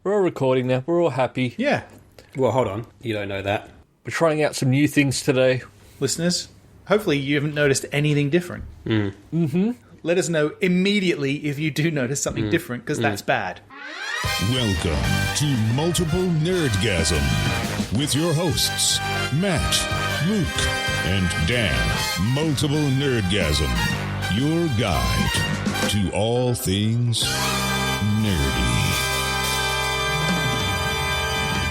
We're all recording now. We're all happy. Yeah. Well, hold on. You don't know that. We're trying out some new things today. Listeners, hopefully you haven't noticed anything different. Let us know immediately if you do notice something different, because that's bad. Welcome to Multiple Nerdgasm with your hosts, Matt, Luke, and Dan. Multiple Nerdgasm, your guide to all things nerdy.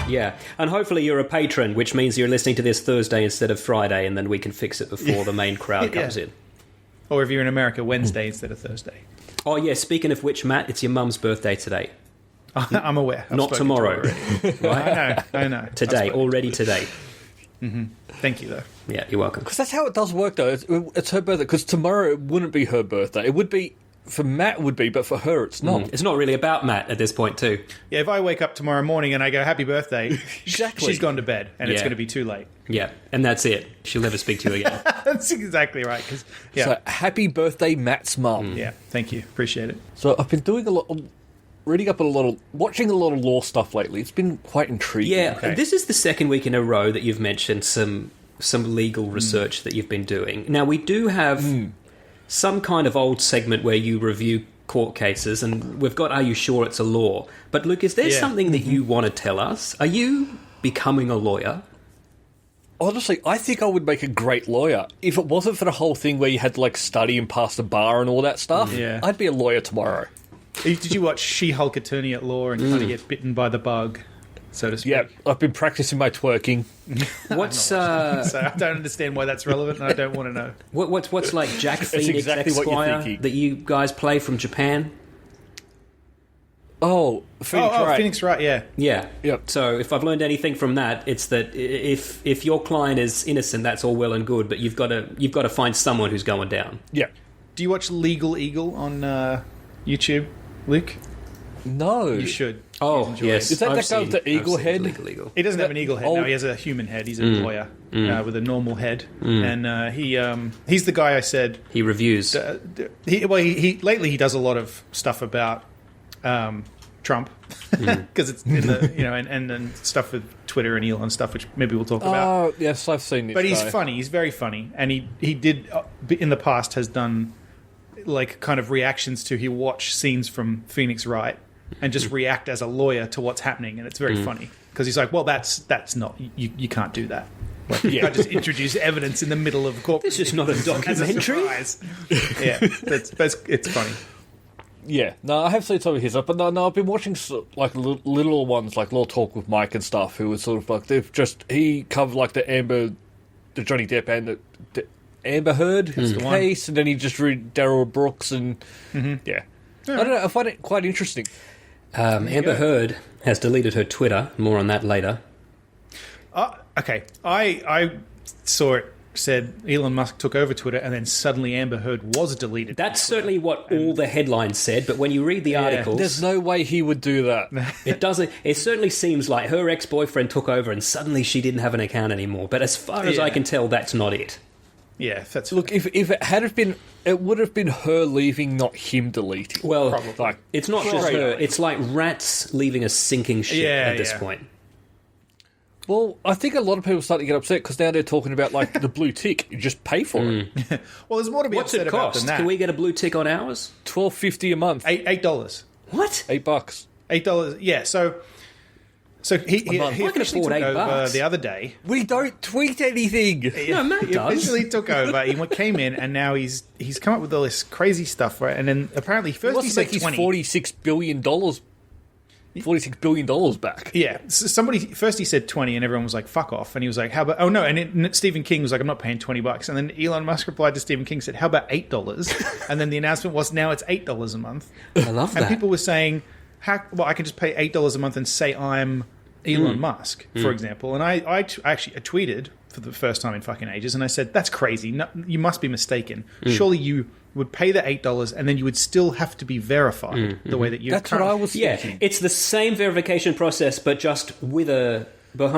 Yeah, and hopefully you're a patron, which means you're listening to this Thursday instead of Friday, and then we can fix it before the main crowd comes in. Or if you're in America, Wednesday instead of Thursday. Oh, yeah, speaking of which, Matt, it's your mum's birthday today. I'm aware. I've Not spoken to her tomorrow. already. Right? I know. Today, already today. Thank you, though. Yeah, you're welcome. Because that's how it does work, though. It's her birthday. Because tomorrow it wouldn't be her birthday. It would be, for Matt it would be, but for her it's not. It's not really about Matt at this point, too. Yeah, if I wake up tomorrow morning and I go, happy birthday, Exactly. she's gone to bed, and it's Yeah. going to be too late. Yeah, and that's it. She'll never speak to you again. That's exactly right. So, happy birthday, Matt's mum. Yeah, thank you. Appreciate it. So, I've been doing watching a lot of law stuff lately. It's been quite intriguing. Yeah, Okay. This is the second week in a row that you've mentioned some legal research that you've been doing. Now, we do have some kind of old segment where you review court cases, and we've got Are You Sure It's a Law? But, Luke, is there something that you want to tell us? Are you becoming a lawyer? Honestly, I think I would make a great lawyer. If it wasn't for the whole thing where you had to, study and pass the bar and all that stuff, I'd be a lawyer tomorrow. Did you watch She-Hulk Attorney at Law and kind of get bitten by the bug, so to speak? Yeah, I've been practicing my twerking. What's So I don't understand why that's relevant, and I don't want to know. what's like Jack Phoenix exactly what you're Esquire thinking. that you guys play from Japan? Oh, Phoenix Wright. Phoenix Wright, yeah. Yeah. Yep. So if I've learned anything from that, it's that if your client is innocent, that's all well and good, but you've got to find someone who's going down. Yeah. Do you watch Legal Eagle on YouTube, Luke? No. You should. Oh, Enjoy yes. it. Is that the guy with the eagle head? Legal. He doesn't have an eagle head. old- No, he has a human head. He's a lawyer with a normal head, and he's the guy I said. He reviews. Lately he does a lot of stuff about Trump because it's in the and then stuff with Twitter and Elon stuff, which maybe we'll talk about. Oh, yes, I've seen this But he's guy. funny. He's very funny, and he did in the past has done kind of reactions to. He watch scenes from Phoenix Wright and just react as a lawyer to what's happening, and it's very funny because he's like, well, that's not you can't do that. Like, you can't just introduce evidence in the middle of court. This is not a as a documentary. surprise. Yeah, it's funny. Yeah, no, I have seen some of his, but no, I've been watching little ones like Law Talk with Mike and stuff, who was sort of like he covered the Johnny Depp and the Amber Heard case, and then he just read Darryl Brooks and I don't know, I find it quite interesting. Amber Heard has deleted her Twitter. More on that later. Okay, I saw it said Elon Musk took over Twitter, and then suddenly Amber Heard was deleted. That's certainly what all the headlines said, but when you read the articles... There's no way he would do that. It doesn't. It certainly seems like her ex-boyfriend took over and suddenly she didn't have an account anymore. But as far as I can tell, that's not it. Yeah, that's Look, if it had been, it would have been her leaving, not him deleting. Well, Probably. it's not just her. It's like rats leaving a sinking ship at this point. Well, I think a lot of people are starting to get upset because now they're talking about the blue tick. You just pay for it. well, there's more to be What's upset it about cost? than that. Can we get a blue tick on ours? $12.50 a month. $8? What? $8. $8? Yeah. So he month. officially I can afford took over $8. the other day. We don't tweet anything. No, Matt He does. officially took over. He came in, and now he's come up with all this crazy stuff, right? And then apparently first he He said make his 20. $46 billion back. Yeah, so first he said 20, and everyone was like, "Fuck off!" And he was like, "How about?" Oh no! And Stephen King was like, "I'm not paying $20." And then Elon Musk replied to Stephen King, said, "How about $8?" And then the announcement was, now it's $8 a month. I love And that. people were saying, "Well, I can just pay $8 a month and say I'm Elon Musk, for example." And I tweeted for the first time in fucking ages, and I said, "That's crazy. No, you must be mistaken. Surely you would pay the $8, and then you would still have to be verified the way that you." That's what I was thinking. Yeah, it's the same verification process, but just behind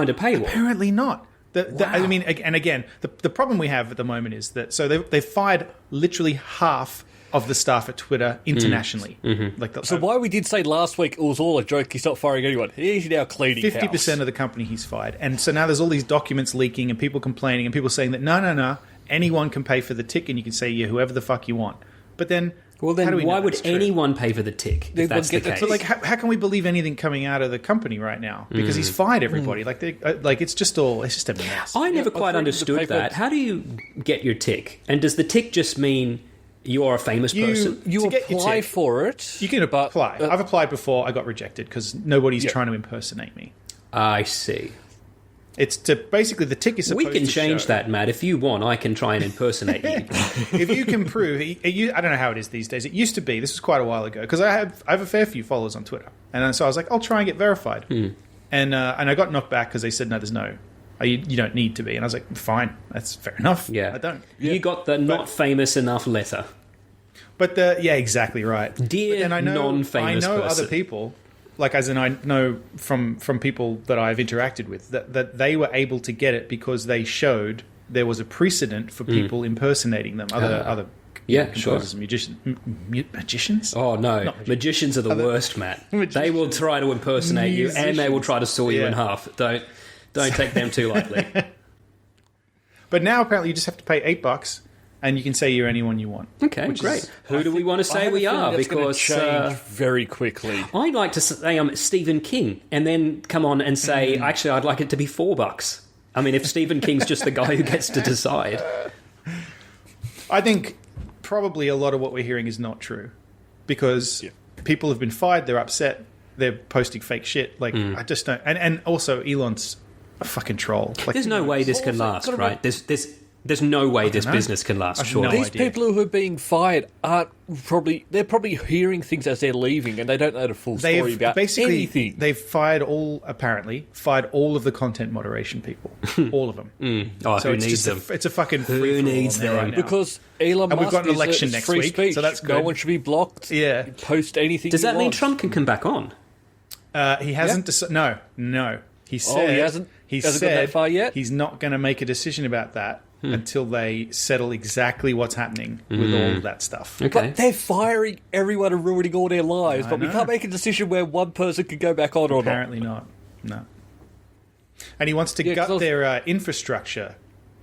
a paywall. Apparently not. I mean, and again, the problem we have at the moment is that they've fired literally half of the staff at Twitter internationally. Like So why we did say last week it was all a joke, he's not firing anyone. He's now cleaning 50% house. of the company he's fired. And so now there's all these documents leaking and people complaining and people saying that no, anyone can pay for the tick and you can say whoever the fuck you want. But then... Well, how do then we why know would that's true? anyone pay for the tick if that's the case? But like, how can we believe anything coming out of the company right now? Because he's fired everybody. Like, it's just a mess. I never I quite thought understood the paper- that. How do you get your tick? And does the tick just mean you are a famous person? You To get your apply tick, for it. You can but- apply. I've applied before. I got rejected because nobody's trying to impersonate me. I see. It's to basically the tick is supposed We can to change show- that, Matt. If you want, I can try and impersonate you. If you can prove, I don't know how it is these days. It used to be. This was quite a while ago because I have a fair few followers on Twitter, and so I was like, I'll try and get verified, and I got knocked back because they said no, there's no, you don't need to be, and I was like, fine, that's fair enough. Yeah. I don't. You got the not famous enough letter. But exactly right. Dear But then I know non-famous other person. people, like as in I know from people that I've interacted with that they were able to get it because they showed there was a precedent for people impersonating them. Other Yeah, sure. composers, magicians. Oh, no. Not Magicians are the worst, Matt. They will try to impersonate you and they will try to saw you in half. Don't take them too lightly. But now apparently you just have to pay $8 and you can say you're anyone you want. Okay, Which great. is- Who do we want to I say have a we feeling are? that's gonna Because change very quickly. I'd like to say I'm Stephen King and then come on and say, actually, I'd like it to be $4. I mean, if Stephen King's just the guy who gets to decide. I think probably a lot of what we're hearing is not true because people have been fired, they're upset, they're posting fake shit. Like, I just don't. And also, Elon's a fucking troll. Like, There's no way this can also last, gotta right? There's no way this know. business can last, I've surely. no These idea. people who are being fired they're probably hearing things as they're leaving and they don't know the full story They've about basically anything. they've fired all of the content moderation people, all of them. Oh, So who it's needs just them? it's a fucking Who free needs them? right now. Because Elon And we've Musk got an is election it's next free week, speech. so that's No good. one should be blocked. Yeah. Post anything. Does you that mean want. Trump can come back on? He hasn't. No. He said he hasn't gone said that far yet? He's not going to make a decision about that until they settle exactly what's happening with all of that stuff. Okay. But they're firing everyone and ruining all their lives. But we know. can't make a decision where one person can go back on or not. Apparently not. No. And he wants to Yeah, 'cause gut their infrastructure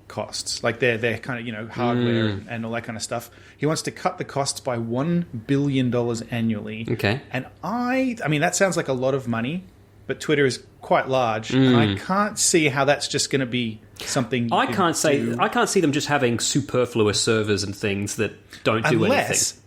costs, like their kind of hardware and all that kind of stuff. He wants to cut the costs by $1 billion annually. Okay. And I mean that sounds like a lot of money, but Twitter is quite large, and I can't see how that's just going to be something. You I can can't do see them just having superfluous servers and things that don't do unless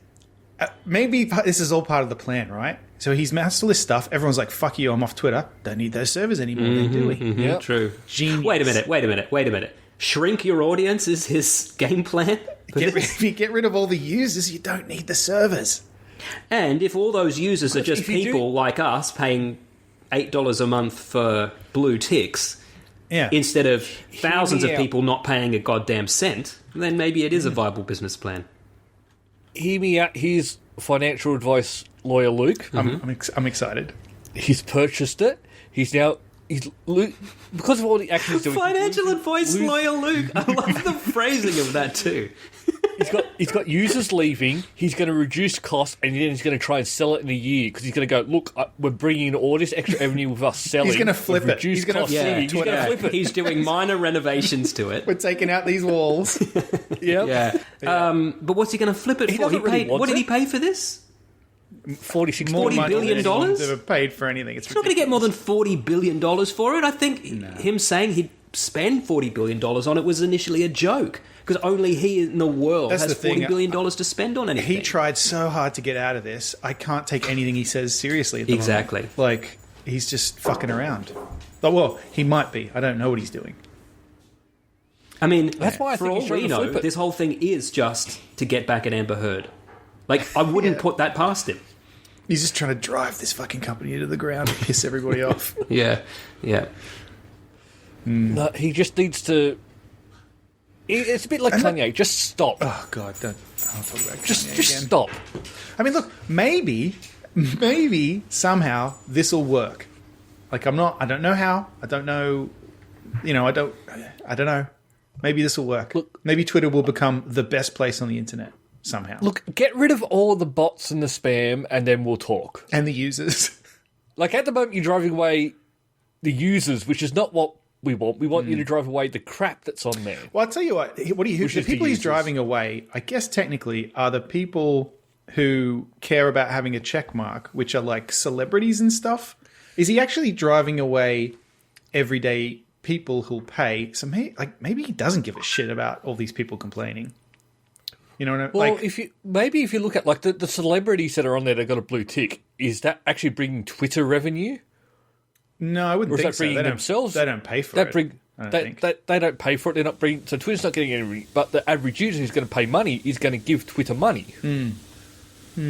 maybe this is all part of the plan, right? So he's mastered all this stuff. Everyone's like, "Fuck you, I'm off Twitter. Don't need those servers anymore." They're doing. anything. Yep. True. Genius. Wait a minute. Shrink your audience is his game plan? If you get rid of all the users, you don't need the servers. And if all those users are just if you people like us paying $8 a month for blue ticks Yeah. instead of thousands of out. people not paying a goddamn cent, then maybe it is a viable business plan. Hear me out. Here's financial advice lawyer Luke. I'm excited. He's purchased it. Luke, because of all the actions he's doing. Financial advice lawyer Luke. I love the phrasing of that too. He's got users leaving. He's going to reduce costs, and then he's going to try and sell it in a year because he's going to go, look, we're bringing in all this extra revenue with us selling. He's gonna flip We've it. reduced He's gonna costs. flip He's going to Yeah, flip it. he's doing minor renovations to it. We're taking out these walls. Yeah. But what's he going to flip it He for? doesn't really Paid, want what did it. he pay for this? 46 More $40 money billion? than anyone's ever paid for anything. It's He's not going to get more than $40 billion for it. I think him saying he'd spend $40 billion on it was initially a joke because only he in the world That's has the thing. $40 billion to spend on anything. He tried so hard to get out of this. I can't take anything he says seriously at the Exactly. moment. Like, he's just fucking around. Well, he might be. I don't know what he's doing. I mean, That's why I for think all he's trying we to know, flip it. this whole thing is just to get back at Amber Heard. Like, I wouldn't put that past him. He's just trying to drive this fucking company into the ground and piss everybody off. Yeah. No, he just needs to. It's a bit like Kanye. Just stop. Oh, God. I'll talk about just Kanye just again. stop. I mean, look, maybe somehow this will work. Like, I don't know how. I don't know. I don't know. Maybe this will work. Look- Maybe Twitter will become the best place on the internet. somehow. Look, get rid of all the bots and the spam, and then we'll talk. And the users. Like, at the moment, you're driving away the users, which is not what we want. We want you to drive away the crap that's on there. Well, I'll tell you what. The people he's driving away, I guess technically, are the people who care about having a check mark, which are like celebrities and stuff. Is he actually driving away everyday people who'll pay? So maybe he doesn't give a shit about all these people complaining. You know what I mean? Well, Like, if you look at like the celebrities that are on there that got a blue tick, is that actually bringing Twitter revenue? no, I wouldn't Or is think that so. bringing They don't- themselves? They don't pay for That it. bring I don't they, think. they don't pay for it. They're not bringing. So Twitter's not getting any. But the average user who's going to pay money is going to give Twitter money. I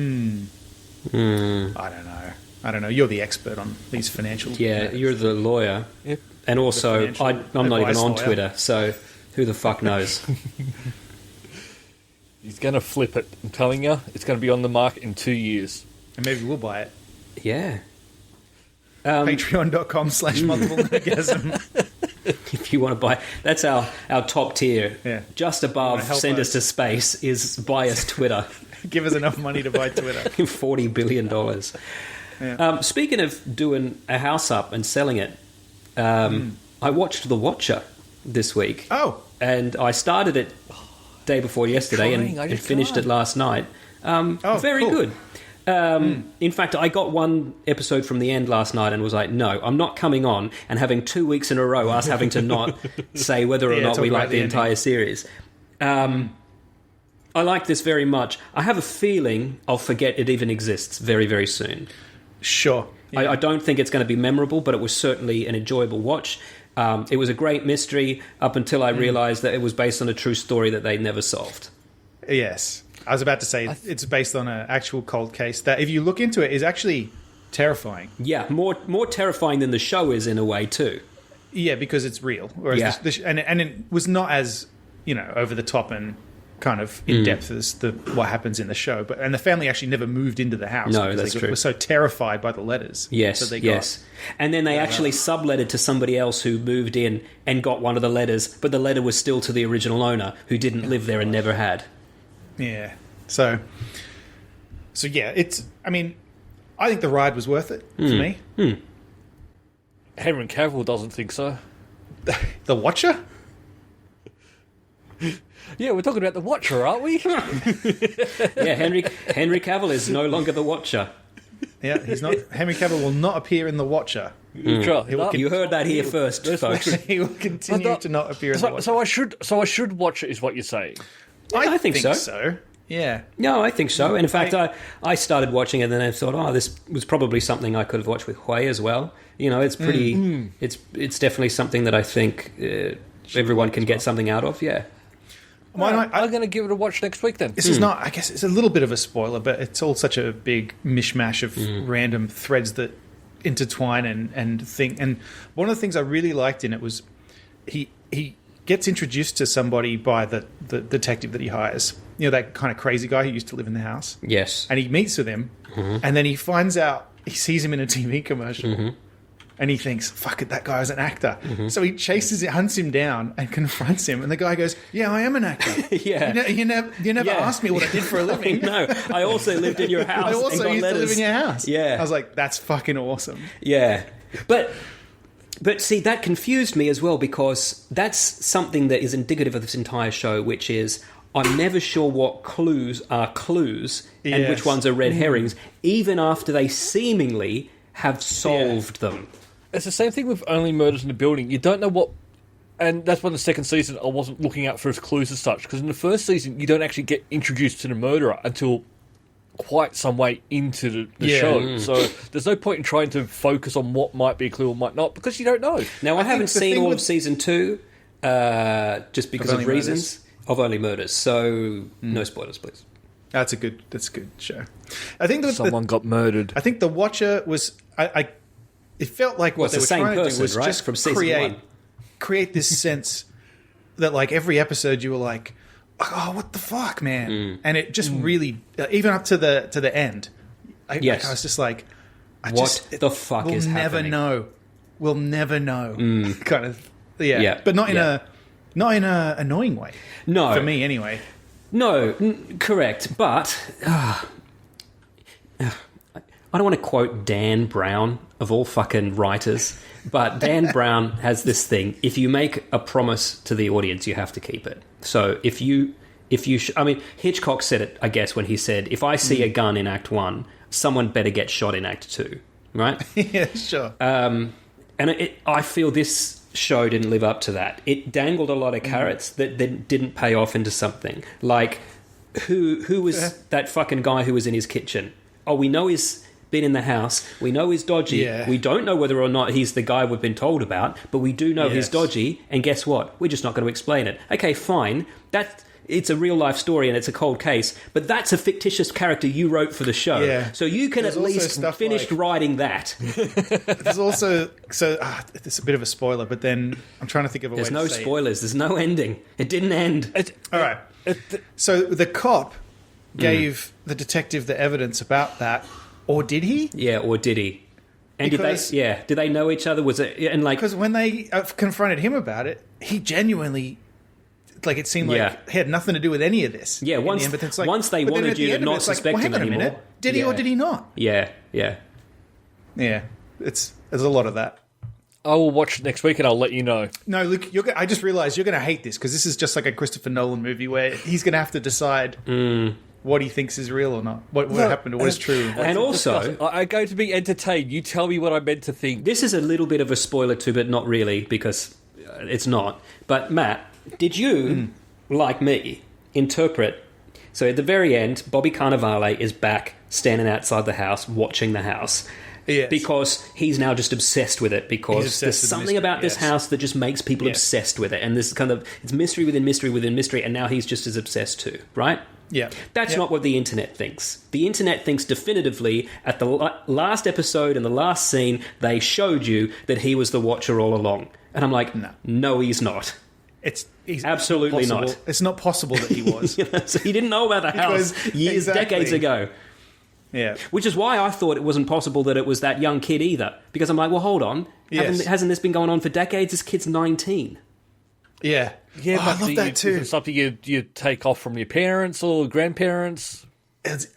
don't know. You're the expert on these financial. Yeah, matters. you're the lawyer. Yep. And also, The financial I'm not even advice on lawyer. Twitter, so who the fuck knows? He's going to flip it. I'm telling you, it's going to be on the market in 2 years. And maybe we'll buy it. Yeah. Patreon.com/multiple nerdgasm. If you want to buy, that's our top tier. Yeah. Just above Help Send us. Us to Space is buy us Twitter. Give us enough money to buy Twitter. $40 billion. Yeah. Speaking of doing a house up and selling it, I watched The Watcher this week. Oh, And I started it day before yesterday trying, I and just finished tried. it last night. Very cool. good. In fact, I got one episode from the end last night and was like, no, I'm not coming on and having 2 weeks in a row us having to not say whether or Yeah, not talk we about like the the entire series. I like this very much. I have a feeling I'll forget it even exists very, very soon. sure. Yeah. I don't think it's going to be memorable, but it was certainly an enjoyable watch. It was a great mystery up until I realised that it was based on a true story that they never solved. Yes. I was about to say it's based on an actual cold case that, if you look into it, is actually terrifying. Yeah, more terrifying than the show is in a way too. Yeah, because it's real. Whereas Yeah. and it was not as, over the top and kind of in depth as what happens in the show. And the family actually never moved into the house. No, because that's they true. were so terrified by the letters. Yes, that they got. yes. And then they actually subletted to somebody else who moved in and got one of the letters, but the letter was still to the original owner who didn't live there and never had. Yeah. So yeah, I think the ride was worth it for me. Henry Cavill doesn't think so. The Watcher? Yeah, we're talking about the Watcher, aren't we? Yeah, Henry Cavill is no longer the Watcher. Yeah, he's not. Henry Cavill will not appear in The Watcher. Sure. You heard that here first, folks. He will continue to not appear in The Watcher. So I should watch it, is what you're saying. I think so. Yeah. No, I think so. And in fact, I started watching it and then I thought, oh, this was probably something I could have watched with Hui as well. It's pretty. It's definitely something that I think everyone can get something out of. Yeah. I'm going to give it a watch next week then. This is not, I guess it's a little bit of a spoiler, but it's all such a big mishmash of random threads that intertwine and think. And one of the things I really liked in it was he gets introduced to somebody by the detective that he hires. That kind of crazy guy who used to live in the house. Yes. And he meets with him, and then he finds out, he sees him in a TV commercial. And he thinks, fuck it, that guy was an actor. So he hunts him down and confronts him. And the guy goes, yeah, I am an actor. Yeah. You never asked me what I did for a living. No, I also lived in your house. I also and got used letters. to live in your house. Yeah. I was like, that's fucking awesome. Yeah. But see, that confused me as well, because that's something that is indicative of this entire show, which is I'm never sure what clues are clues and Yes. which ones are red herrings, even after they seemingly have solved them. It's the same thing with Only Murders in the Building. You don't know what... And that's why in the second season I wasn't looking out for his clues as such, because in the first season you don't actually get introduced to the murderer until quite some way into the show. So there's no point in trying to focus on what might be a clue or might not, because you don't know. Now, I haven't the seen thing all with- of season 2 just because of Only reasons of Only Murders. So no spoilers, please. That's a good show. I think Someone got murdered. I think The Watcher was... it felt like what Well, they were it's the same trying to person, do was right? just From season 1. create this sense that, like, every episode you were like, oh, what the fuck, man? And it just really, even up to the end, I was just like, What the fuck is happening? We'll never know. Kind of, Yeah. but not in a annoying way. No. For me, anyway. No, correct, but I don't want to quote Dan Brown, of all fucking writers, but Dan Brown has this thing: if you make a promise to the audience, you have to keep it. So if you I mean, Hitchcock said it, I guess, when he said, if I see a gun in Act 1, someone better get shot in Act 2, right? Yeah, sure. And I feel this show didn't live up to that. It dangled a lot of carrots that then didn't pay off into something. Like, who was that fucking guy who was in his kitchen? Oh, we know he's been in the house. We know he's dodgy. Yeah. We don't know whether or not he's the guy we've been told about, but we do know he's dodgy. And guess what? We're just not going to explain it. Okay, fine. It's a real life story and it's a cold case, but that's a fictitious character you wrote for the show. Yeah. So you can at least finish writing that. There's also it's a bit of a spoiler, but then I'm trying to think of a way to say it. There's no spoilers. There's no ending. It didn't end. All right. So the cop gave the detective the evidence about that, or did he? Yeah, or did he? And did they know each other? Was it because when they confronted him about it, he genuinely. Like, it seemed like he had nothing to do with any of this. Yeah, once they wanted you to not suspect him anymore. Did he or did he not? Yeah. Yeah. There's a lot of that. I will watch it next week and I'll let you know. No, Luke, I just realised you're going to hate this because this is just like a Christopher Nolan movie where he's going to have to decide what he thinks is real or not, what happened or what is true. And also, I'm going to be entertained. You tell me what I'm meant to think. This is a little bit of a spoiler too, but not really because it's not. But Matt, did you, like me, interpret... So at the very end, Bobby Cannavale is back standing outside the house, watching the house. Yes. Because he's now just obsessed with it, because there's something about this house that just makes people obsessed with it. And this kind of... It's mystery within mystery within mystery, and now he's just as obsessed too, right? Yeah. That's not what the internet thinks. The internet thinks definitively at the last episode and the last scene, they showed you that he was the Watcher all along. And I'm like, no he's not. He's absolutely not. It's not possible that he was. So he didn't know about the house decades ago. Yeah. Which is why I thought it wasn't possible that it was that young kid either. Because I'm like, well, hold on. Hasn't this been going on for decades? This kid's 19. Yeah. Yeah, I love that too. It's something you take off from your parents or grandparents.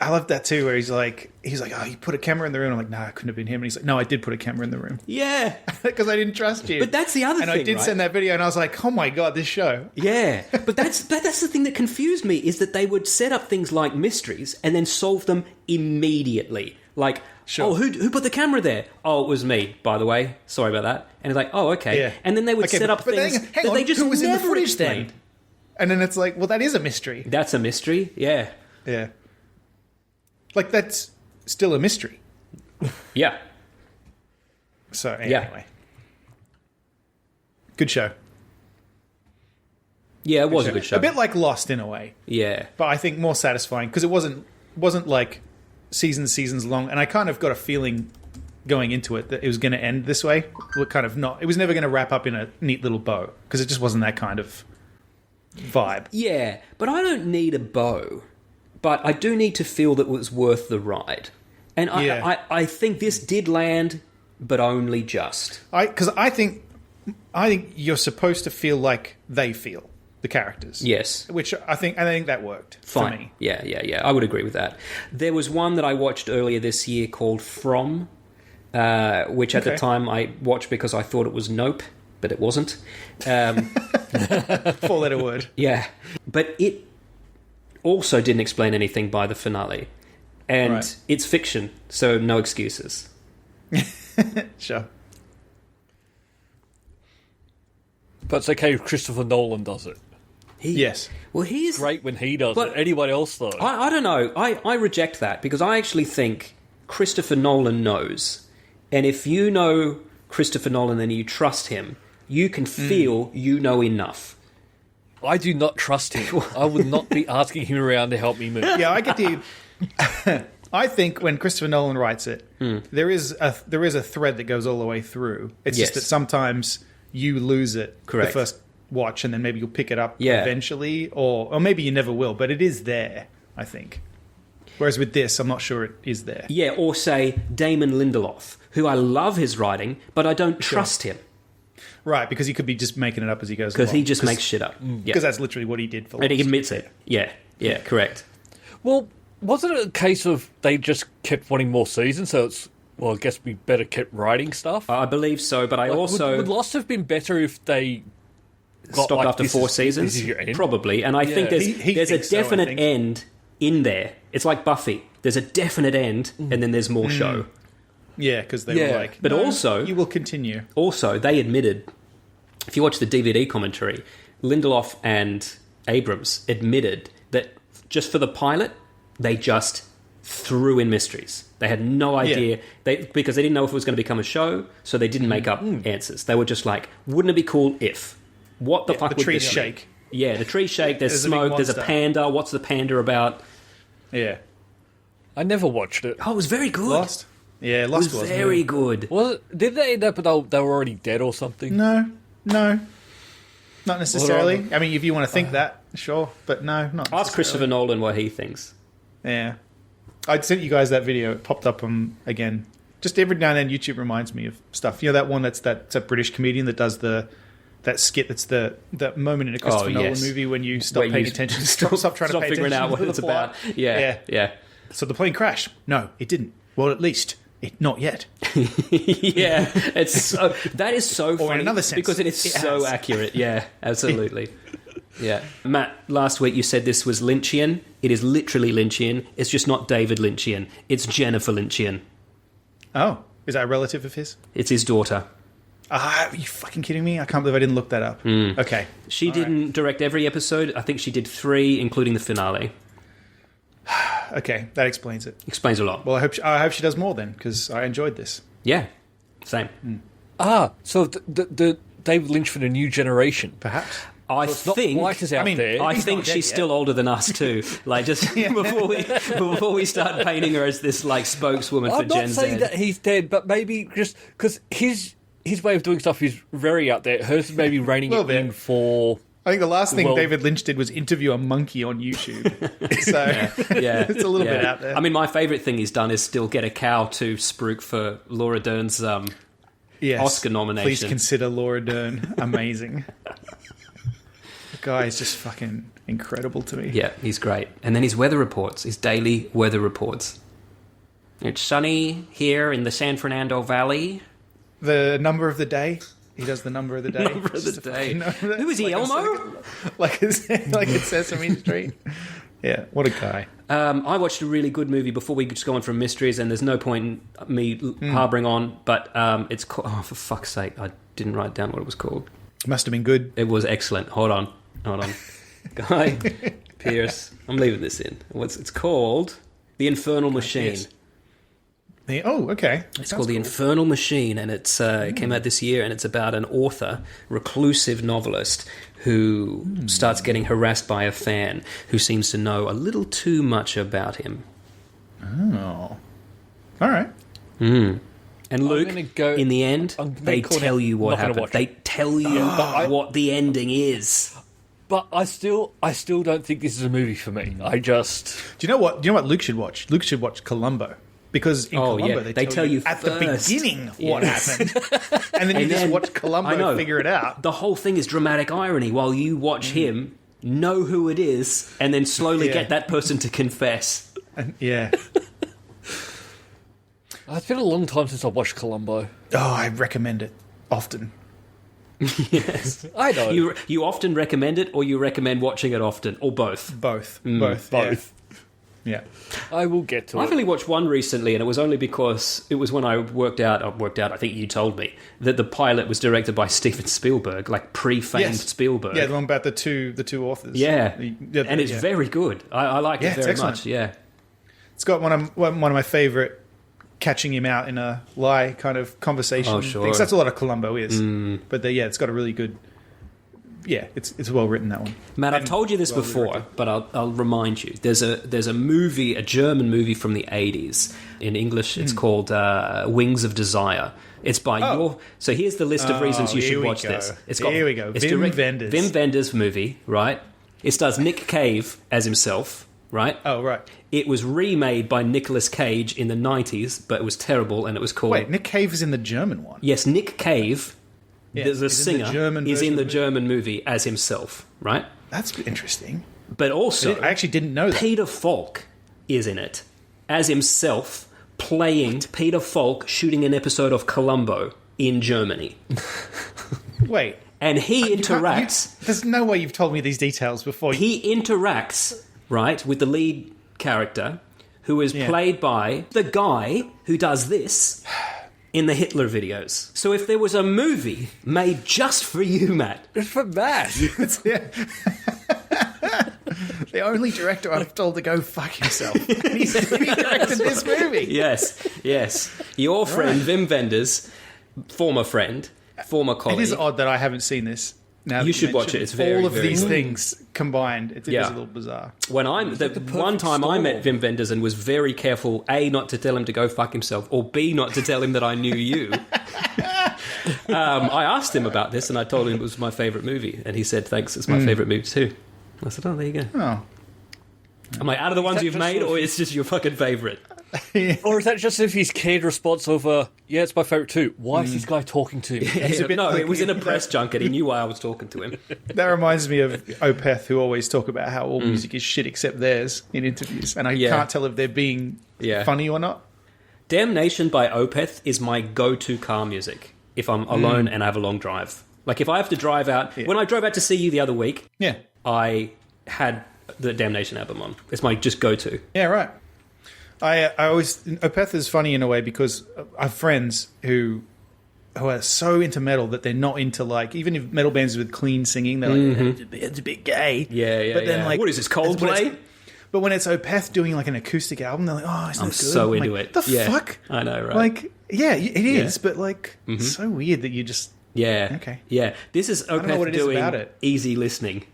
I love that too, where he's like, oh, you put a camera in the room. I'm like, no, it couldn't have been him. And he's like, no, I did put a camera in the room. Yeah. Because I didn't trust you. But that's the other thing, And I did send that video, and I was like, oh my God, this show. Yeah. But that's the thing that confused me, is that they would set up things like mysteries and then solve them immediately. Like, oh, who put the camera there? Oh, it was me, by the way. Sorry about that. And it's like, oh, okay. Yeah. And then they would set up things that they just was never in the footage explained. Then? And then it's like, well, that is a mystery. That's a mystery, yeah. Yeah. Like, that's still a mystery. Yeah. So, anyway. Good show. Yeah, it was a good show. A bit like Lost in a way. Yeah. But I think more satisfying, because it wasn't like seasons long, and I kind of got a feeling going into it that it was going to end this way. It was never going to wrap up in a neat little bow, because it just wasn't that kind of vibe. Yeah, but I don't need a bow. But I do need to feel that it was worth the ride. And I think this did land, but only just. Because I think you're supposed to feel like they feel, the characters. Yes. Which I think that worked for me. Yeah. I would agree with that. There was one that I watched earlier this year called From, which at the time I watched because I thought it was Nope, but it wasn't. 4-letter word. Yeah. But it also didn't explain anything by the finale. And it's fiction, so no excuses. Sure. But it's okay if Christopher Nolan does it. Yes. Well, he's great when he does it. Anyone else, though? I don't know. I reject that, because I actually think Christopher Nolan knows. And if you know Christopher Nolan and you trust him, you can feel you know enough. I do not trust him. I would not be asking him around to help me move. Yeah, I get the... I think when Christopher Nolan writes it, there is a thread that goes all the way through. It's just that sometimes you lose it the first watch, and then maybe you'll pick it up eventually, or maybe you never will, but it is there, I think. Whereas with this, I'm not sure it is there. Yeah, or say Damon Lindelof, who I love his writing, but I don't trust him. Right, because he could be just making it up as he goes along. Because he just makes shit up. Yeah. Because that's literally what he did for And he Lost. admits it. Yeah, correct. Well, wasn't it a case of they just kept wanting more seasons, so it's, well, I guess we better keep writing stuff? I believe so, but I also... Would Lost have been better if they got, stopped like, after this 4 is- seasons? this is your end? Probably. And I think there's He a thinks so, I definite think. end in there. It's like Buffy. There's a definite end, and then there's more show. Yeah, because they were like, But "No, also- you will continue. Also, they admitted, if you watch the DVD commentary, Lindelof and Abrams admitted that just for the pilot, they just threw in mysteries. They had no idea, because they didn't know if it was going to become a show, so they didn't make up answers. They were just like, wouldn't it be cool if? What the fuck the would trees this be? shake. Yeah, the trees shake, there's There's a big smoke, there's a monster. panda. What's the panda about? Yeah. I never watched it. Oh, it was very good. Lost? Yeah, It Lost was was very good. Was it, did they end up they were already dead or something? No. Not necessarily. I mean, if you want to think that, sure. But no, not necessarily. Ask Christopher Nolan what he thinks. Yeah. I'd sent you guys that video. It popped up again. Just every now and then YouTube reminds me of stuff. You know that one that's a British comedian that does that skit that's the moment in a Christopher Nolan yes. movie when you stop Where paying you attention. Stop trying to pay figuring attention out what to the it's plot. about. Yeah. So the plane crashed. No, it didn't. Well, at least not yet. Yeah, that is so funny in another sense, because it is it so has. accurate. Yeah, absolutely. Yeah, Matt, last week you said this was Lynchian. It is literally Lynchian. It's just not David Lynchian. It's Jennifer Lynchian. Oh, is that a relative of his? It's his daughter. Are you fucking kidding me? I can't believe I didn't look that up. Okay. She didn't direct every episode. I think she did 3, including the finale. Okay, that explains it. Explains a lot. Well, I hope she does more then, because I enjoyed this. Yeah, same. So the David Lynch for the new generation. Perhaps. I It's not think. white is out there. I He's think not dead she's yet. still older than us too. Like just before we start painting her as this like spokeswoman for I'm Gen not saying Z. that he's dead, but maybe just because his way of doing stuff is very out there. Hers is maybe reining Little it in bit. for. I think the last thing Well- David Lynch did was interview a monkey on YouTube. So Yeah, it's a little bit out there. I mean, my favourite thing he's done is still get a cow to spruik for Laura Dern's Yes. Oscar nomination. Please consider Laura Dern amazing. The guy is just fucking incredible to me. Yeah, he's great. And then his weather reports, his daily weather reports. It's sunny here in the San Fernando Valley. The number of the day. He does the number of the day. Number of the Just a day. fucking number. Who is he, Elmo? Like it's Sesame Street. Yeah, what a guy. I watched a really good movie before we just go on from mysteries, and there's no point in me harbouring on, but it's called... Oh, for fuck's sake, I didn't write down what it was called. Must have been good. It was excellent. Hold on. Guy Pearce. I'm leaving this in. It's called? The Infernal Machine. Pearce. Okay. It's called The Infernal Machine, and it came out this year, and it's about an author, reclusive novelist, who starts getting harassed by a fan who seems to know a little too much about him. Oh. All right. And Luke, gonna go- in the end, I'm gonna they call tell it- you what not gonna happened. watch They it. tell you what the ending is. But I still don't think this is a movie for me. I just. Do you know what Luke should watch? Luke should watch Columbo. Because in Oh, Columbo, yeah. they tell you at first. the beginning what Yes. happened. And then you And just then- watch I Columbo know. figure it out. The whole thing is dramatic irony while you watch him know who it is and then slowly Yeah. get that person to confess. And, yeah. It's been a long time since I watched Columbo. Oh, I recommend it often. Yes. I know. You often recommend it, or you recommend watching it often, or both? Both. Both. Both. Yeah. I will get to I've it. only watched one recently, and it was only because it was when I worked out, I think you told me, that the pilot was directed by Steven Spielberg, like pre-famed Yes. Spielberg. Yeah, the one about the two authors. Yeah. The- And it's yeah. very good. I like Yeah, it it's very excellent. much, yeah. It's got one of my favourite catching him out in a lie kind of conversation. Oh, sure. Things. That's a lot of Columbo is. But it's got a really good... Yeah, it's well written, that one. Matt, I've And told you this well before, directed. but I'll remind you. There's a movie, a German movie from the 80s. In English, it's called Wings of Desire. It's by your... So here's the list of reasons you here should we watch go. this. Here we go. It's Wim Wenders. Wim Wenders movie, right? It stars Nick Cave as himself, right? Oh, right. It was remade by Nicolas Cage in the 90s, but it was terrible, and it was called... Wait, Nick Cave is in the German one. Yes, Nick Cave, the He's in the singer, German is version in of the the German movie as himself, right? That's interesting. But also, I actually didn't know that. Peter Falk is in it as himself, playing Peter Falk shooting an episode of Columbo in Germany. Wait. And he interacts. There's no way you've told me these details before. He interacts, right, with the lead character, who is played by the guy who does this in the Hitler videos. So if there was a movie made just for you, Matt. It's for Matt. The only director I've told to go fuck himself. And he directed this movie. Yes. Your friend, Wim Wenders, former friend, former colleague. It is odd that I haven't seen this. Now You should watch it. It's very, all of very these good. things combined. It is a little bizarre. When one time I met Wim Wenders and was very careful, A, not to tell him to go fuck himself, or B, not to tell him that I knew you. I asked him about this and I told him it was my favourite movie. And he said, thanks, it's my favourite movie too. I said, oh, there you go. Oh. I'm like, out of the ones you've made, or it's just your fucking favourite? Or is that just if his canned response of, yeah, it's my favourite too? Why is this guy talking to me? No, it was in a press junket. He knew why I was talking to him. That reminds me of Opeth, who always talk about how all music is shit except theirs in interviews. And I can't tell if they're being funny or not. Damnation by Opeth is my go-to car music if I'm alone and I have a long drive. Like if I have to drive out... When I drove out to see you the other week, I had the Damnation album on. It's my just go-to. Yeah, right. I always... Opeth is funny in a way because I have friends who are so into metal that they're not into, like... Even if metal bands with clean singing, they're like, it's a bit gay. Yeah. But then, like... What is this, Coldplay? But when it's Opeth doing, like, an acoustic album, they're like, oh, isn't I'm that good? so I'm into like, it. The fuck? I know, right? Like, yeah, it is, but, like, it's so weird that you just... Yeah. Okay. Yeah. This is don't know what Opeth it is doing about it. easy listening.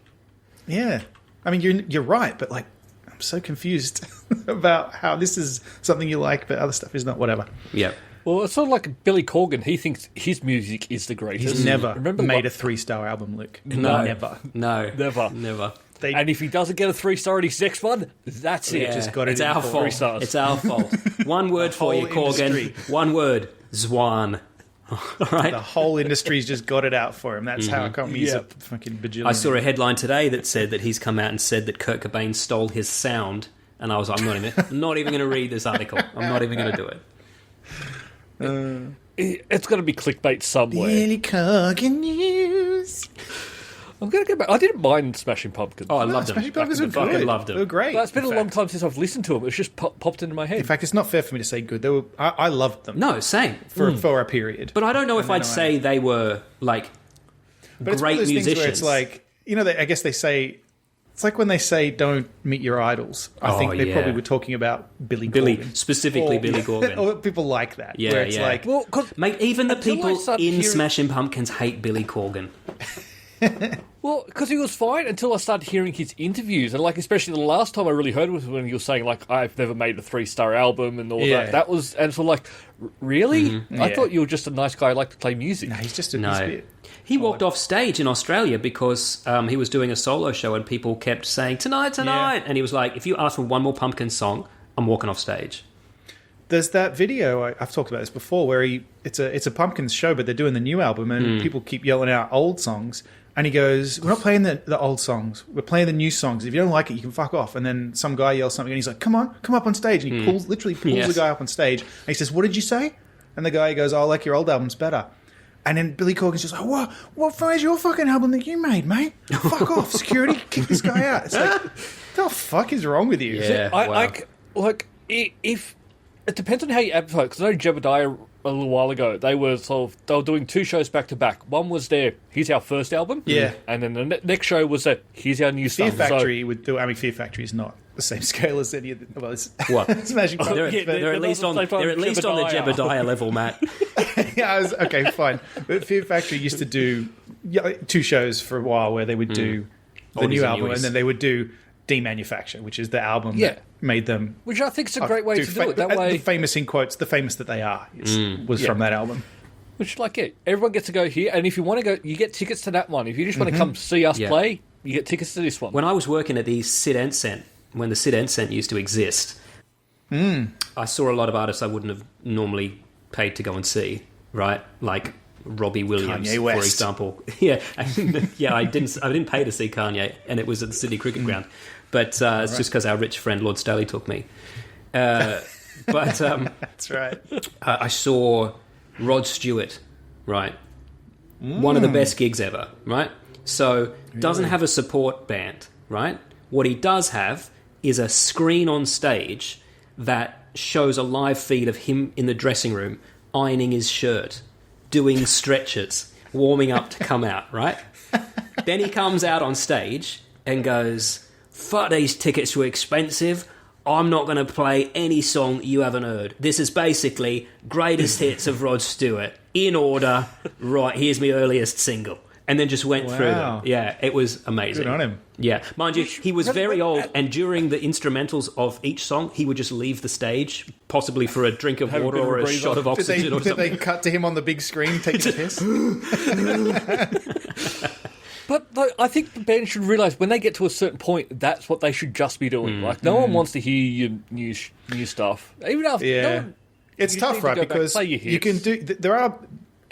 Yeah. I mean, you're right, but, like, I'm so confused about how this is something you like, but other stuff is not. Whatever. Yeah. Well, it's sort of like Billy Corgan. He thinks his music is the greatest. He's never Remember made a 3-star album, Luke. No. Never. No. Never. They- And if he doesn't get a 3-star in his next one, that's it. Yeah. just got it It's in our for fault. 3 stars. It's our fault. One word for you, whole Corgan. industry. One word. Zwan. All right. The whole industry's just got it out for him. That's how come he's a Yep. fucking bajillion. I saw a headline today that said that he's come out and said that Kurt Cobain stole his sound, and I was like, I'm not even going to read this article. I'm not even going to do it. It's going to be clickbait somewhere. Billy Corgan News. I'm going to go back. I didn't mind Smashing Pumpkins. Oh, I loved them. Smashing Pumpkins were Fucking good. loved them. They were great. But it's been in a long fact. time since I've listened to them. It's just popped into my head. In fact, it's not fair for me to say good. They were. I loved them No, same. for a period. But I don't know if I'd say they were, like, But it's one great of those musicians. things where it's like, I guess they say, it's like when they say don't meet your idols. I think they probably were talking about Billy Corgan. Specifically Billy Corgan. Or people like that. Yeah, where it's yeah. like, Well, 'cause Mate, even the until I people started in hearing- Smashing Pumpkins hate Billy Corgan. because he was fine until I started hearing his interviews. And, like, especially the last time I really heard was when he was saying, like, I've never made a 3-star album and all Yeah. that. That was, and so, like, really? I Yeah. thought you were just a nice guy who liked to play music. no, he's just a No. he's a bit. He walked off stage in Australia because he was doing a solo show and people kept saying, tonight. Yeah. And he was like, if you ask for one more Pumpkin song, I'm walking off stage. There's that video I've talked about this before where it's a Pumpkins show, but they're doing the new album and people keep yelling out old songs. And he goes, we're not playing the old songs. We're playing the new songs. If you don't like it, you can fuck off. And then some guy yells something and he's like, come up on stage. And he literally pulls Yes. the guy up on stage. And he says, what did you say? And the guy goes, oh, I like your old albums better. And then Billy Corgan's just like, what where's your fucking album that you made, mate? Fuck off, security, kick this guy out. It's like, what the fuck is wrong with you? Yeah. If it depends on how you advertise. Because I know Jebediah a little while ago, they were doing 2 shows back to back. One was here's our first album, Yeah. and then the next show was here's our new Fear stuff. Factory would do. I mean, Fear Factory is not the same scale as any of the. Well, it's What? Smashing They're, Pumpkins. yeah, but- they're at least on the Jebediah. Jebediah level, Matt. yeah, okay, fine. But Fear Factory used to do 2 shows for a while where they would do the Oldies new and album newies. and then they would do Demanufacture, which is the album Yeah. that made them. Which I think is a great way to do it. That the way, famous in quotes, the famous that they are was from that album. which everyone gets to go here, and if you want to go, you get tickets to that one. If you just want to come see us Yeah. play, you get tickets to this one. When I was working at the Sid Encent, when the Sid Encent used to exist, I saw a lot of artists I wouldn't have normally paid to go and see, right? Like Robbie Williams, Kanye for West. example. Yeah, I didn't pay to see Kanye, and it was at the Sydney Cricket Ground, but it's just because our rich friend Lord Staley took me. But That's right. I saw Rod Stewart, right? One of the best gigs ever, right? So doesn't have a support band, right? What he does have is a screen on stage that shows a live feed of him in the dressing room ironing his shirt, doing stretches, warming up to come out, right? Then he comes out on stage and goes, fuck, these tickets were expensive. I'm not going to play any song you haven't heard. This is basically greatest hits of Rod Stewart in order. Right, here's my earliest single. And then just went through them. Yeah, it was amazing. Good on him. Yeah. Mind you, he was very old, and during the instrumentals of each song, he would just leave the stage, possibly for a drink of Have a water bit of or a a breather. shot of oxygen or Did they something. cut to him on the big screen taking a piss? But like, I think the band should realise when they get to a certain point, that's what they should just be doing. Like, no one wants to hear your new stuff. Even after, Yeah. no one, It's you tough, need to right? go back, Because play your you can hits. do. There are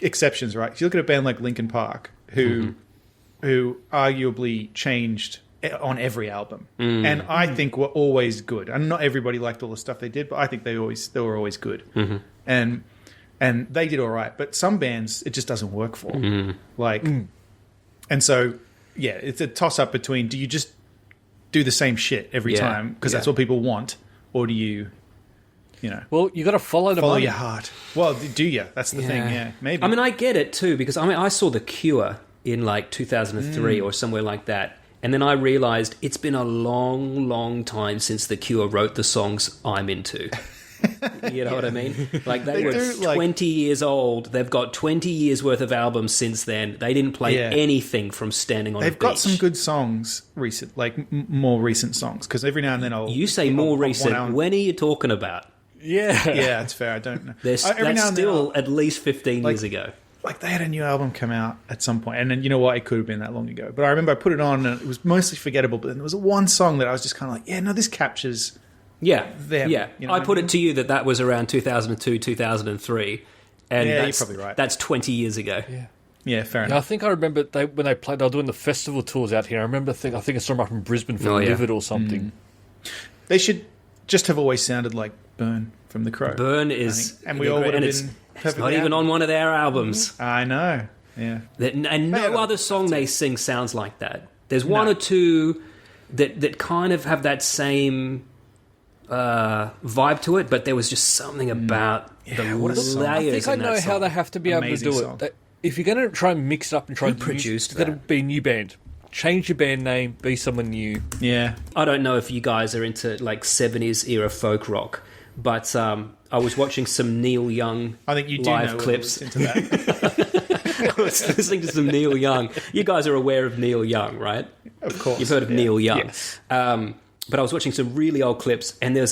exceptions, right? If you look at a band like Linkin Park, who arguably changed on every album, and I think were always good. And not everybody liked all the stuff they did, but I think they were always good. And they did all right. But some bands, it just doesn't work for. Like, and so yeah, it's a toss up between do you just do the same shit every Yeah. time because that's what people want, or do you know? Well, you got to follow the Follow money. your heart. Well, do you? That's the thing. Yeah, maybe. I mean, I get it too, because I saw The Cure in like 2003 or somewhere like that. And then I realised it's been a long, long time since The Cure wrote the songs I'm into. You know what I mean? Like they were do, like- 20 years old. They've got 20 years worth of albums since then. They didn't play Yeah. anything from Standing on a They've got Beach. some good songs, recent, like more recent songs. Because every now and then I'll. You say I'll more pop one recent. out. When are you talking about? Yeah. Yeah, that's fair. I don't know. There's, Every that's now and then still I'll- at least 15 like- years ago. like they had a new album come out at some point, and then you know what? It could have been that long ago. But I remember I put it on, and it was mostly forgettable. But then there was one song that I was just kind of like, yeah, no, this captures. Yeah, them, yeah. you know I what I put mean? it to you that was around 2002, 2003. And Yeah, you're that's, probably right. That's 20 years ago. Yeah, fair Yeah, I enough. think I remember when they were doing the festival tours out here. I remember I think I saw them up in Brisbane for Oh, yeah. Livid or something. They should just have always sounded like Burn from The Crow. Burn is... And we all would have it's, been it's perfectly not even happy. on one of their albums. I know. Yeah. And had no a- other song they sing sounds like that. There's one or two that kind of have that same vibe to it, but there was just something about the what a song. I layers think I in know that how song. they have to be able to Amazing do song. it. If you're going to try and mix it up and try Who and produced it's got to that? be a new band. Change your band name, be someone new. Yeah. I don't know if you guys are into like 70s era folk rock, but I was watching some Neil Young I think you do live know clips. into that. I was listening to some Neil Young. You guys are aware of Neil Young, right? Of course. You've heard of Yeah. Neil Young. Yes. But I was watching some really old clips, and there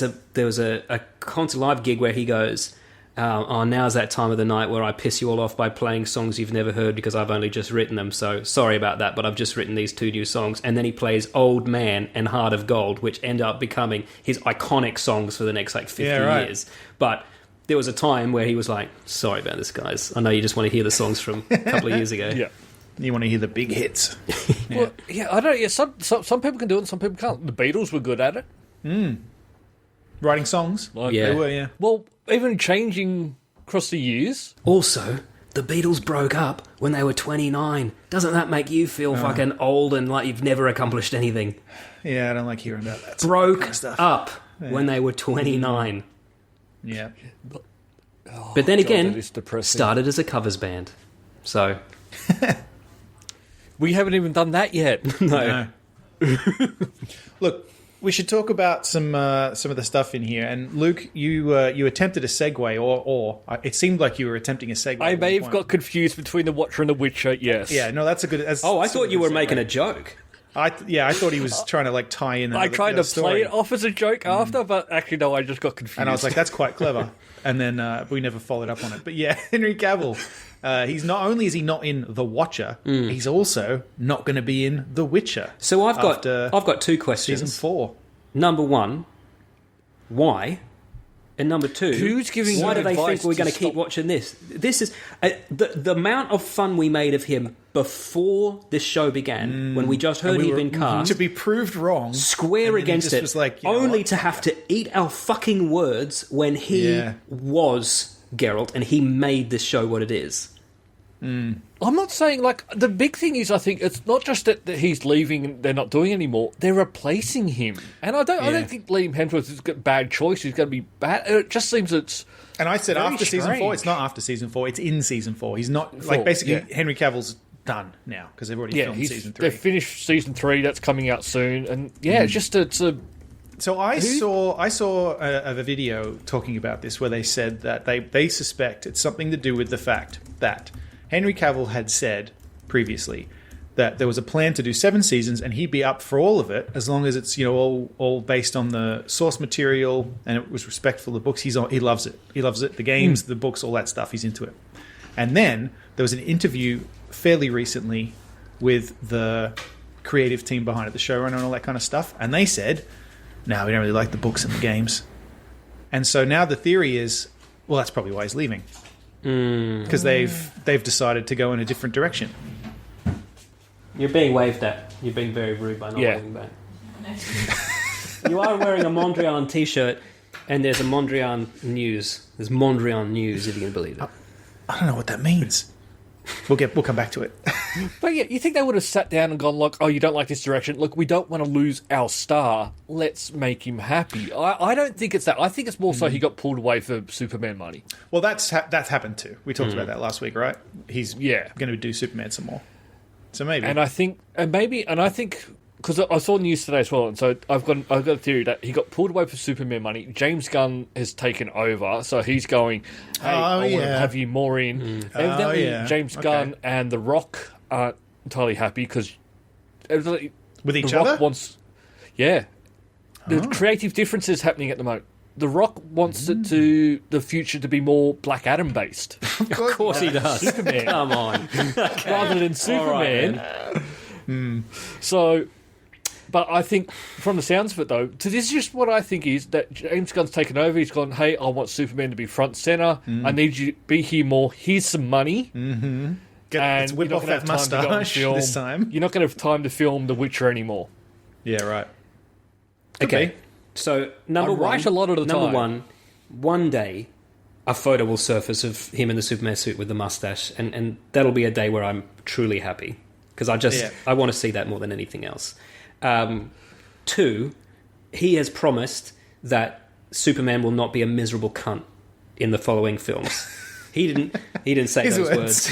was a concert live gig where he goes, "Oh, now's that time of the night where I piss you all off by playing songs you've never heard because I've only just written them. So sorry about that, but I've just written these two new songs." And then he plays "Old Man" and "Heart of Gold," which end up becoming his iconic songs for the next like 50 years. But there was a time where he was like, "Sorry about this, guys. I know you just want to hear the songs from a couple of years ago." Yeah. You want to hear the big hits. Well, yeah, I don't. Yeah, some people can do it, and some people can't. The Beatles were good at it. Writing songs. Like, Yeah. They were, yeah. Well, even changing across the years. Also, the Beatles broke up when they were 29. Doesn't that make you feel fucking old and like you've never accomplished anything? Yeah, I don't like hearing about that. Broke kind of stuff. up when they were 29. Yeah. But then God, again, that is depressing. started as a covers band. So, We haven't even done that yet. no. Look, we should talk about some of the stuff in here. And Luke, you attempted a segue, or it seemed like you were attempting a segue. I at may one have point. got confused between The Watcher and The Witcher, yes. Yeah, no, that's a good. Oh, I thought you were making a joke. I thought he was trying to like tie in. I tried to story. play it off as a joke after, but actually, no, I just got confused. And I was like, that's quite clever. And then we never followed up on it. But yeah, Henry Cavill, he's not only is he not in The Watcher, he's also not going to be in The Witcher. So I've after got two questions. season 4. Number one, why? And number two, who's giving why do they advice think we're to going to keep stop- watching this? This is the amount of fun we made of him before this show began, when we just heard he'd been cast. to be proved wrong, Square and then he against just it, was like, you know only what? to have to eat our fucking words when he was Geralt and he made this show what it is. I'm not saying, like, the big thing is, I think it's not just that he's leaving and they're not doing it anymore, they're replacing him. And I don't think Liam Hemsworth is a bad choice, he's going to be bad. It just seems it's... And I said very after season 4, strange. it's not after season 4, it's in season 4. He's not, Four, like, basically, yeah. Henry Cavill's done now, because they've already filmed season 3. They've finished season 3, that's coming out soon, and it's a... So I saw a video talking about this where they said that they suspect it's something to do with the fact that Henry Cavill had said previously that there was a plan to do 7 seasons and he'd be up for all of it as long as it's, you know, all based on the source material and it was respectful of the books. He loves it. He loves it. The games, the books, all that stuff. He's into it. And then there was an interview fairly recently with the creative team behind it, the showrunner and all that kind of stuff, and they said, no, we don't really like the books and the games. And so now the theory is, well, that's probably why he's leaving. Because they've decided to go in a different direction. You're being waved at. You're being very rude by not waving back. You are wearing a Mondrian t-shirt, and there's a Mondrian news. There's Mondrian news, if you can believe it. I don't know what that means. We'll come back to it. But yeah, you think they would have sat down and gone, like, oh, you don't like this direction? Look, we don't want to lose our star. Let's make him happy. I don't think it's that. I think it's more so he got pulled away for Superman money. Well, that's happened too. We talked about that last week, right? He's going to do Superman some more. So maybe. And I think, because I saw news today as well, and so I've got a theory that he got pulled away for Superman money. James Gunn has taken over, so he's going, hey, I want to have you more in. Evidently, James Gunn and The Rock aren't entirely happy because with each The Rock other? wants, the creative differences happening at the moment. The Rock wants the future to be more Black Adam based. Of course he does. Superman. Come on. Rather than Superman. So... But I think, from the sounds of it, though, this is just what I think is that James Gunn's taken over. He's gone, hey, I want Superman to be front center. I need you to be here more. Here's some money. Let's whip off that mustache this time. You're not going to have time to film The Witcher anymore. Yeah, right. Okay. So, number one. Right a lot of the number time. one day, a photo will surface of him in the Superman suit with the mustache, and that'll be a day where I'm truly happy. Because I want to see that more than anything else. 2, he has promised that Superman will not be a miserable cunt in the following films. He didn't say His those words.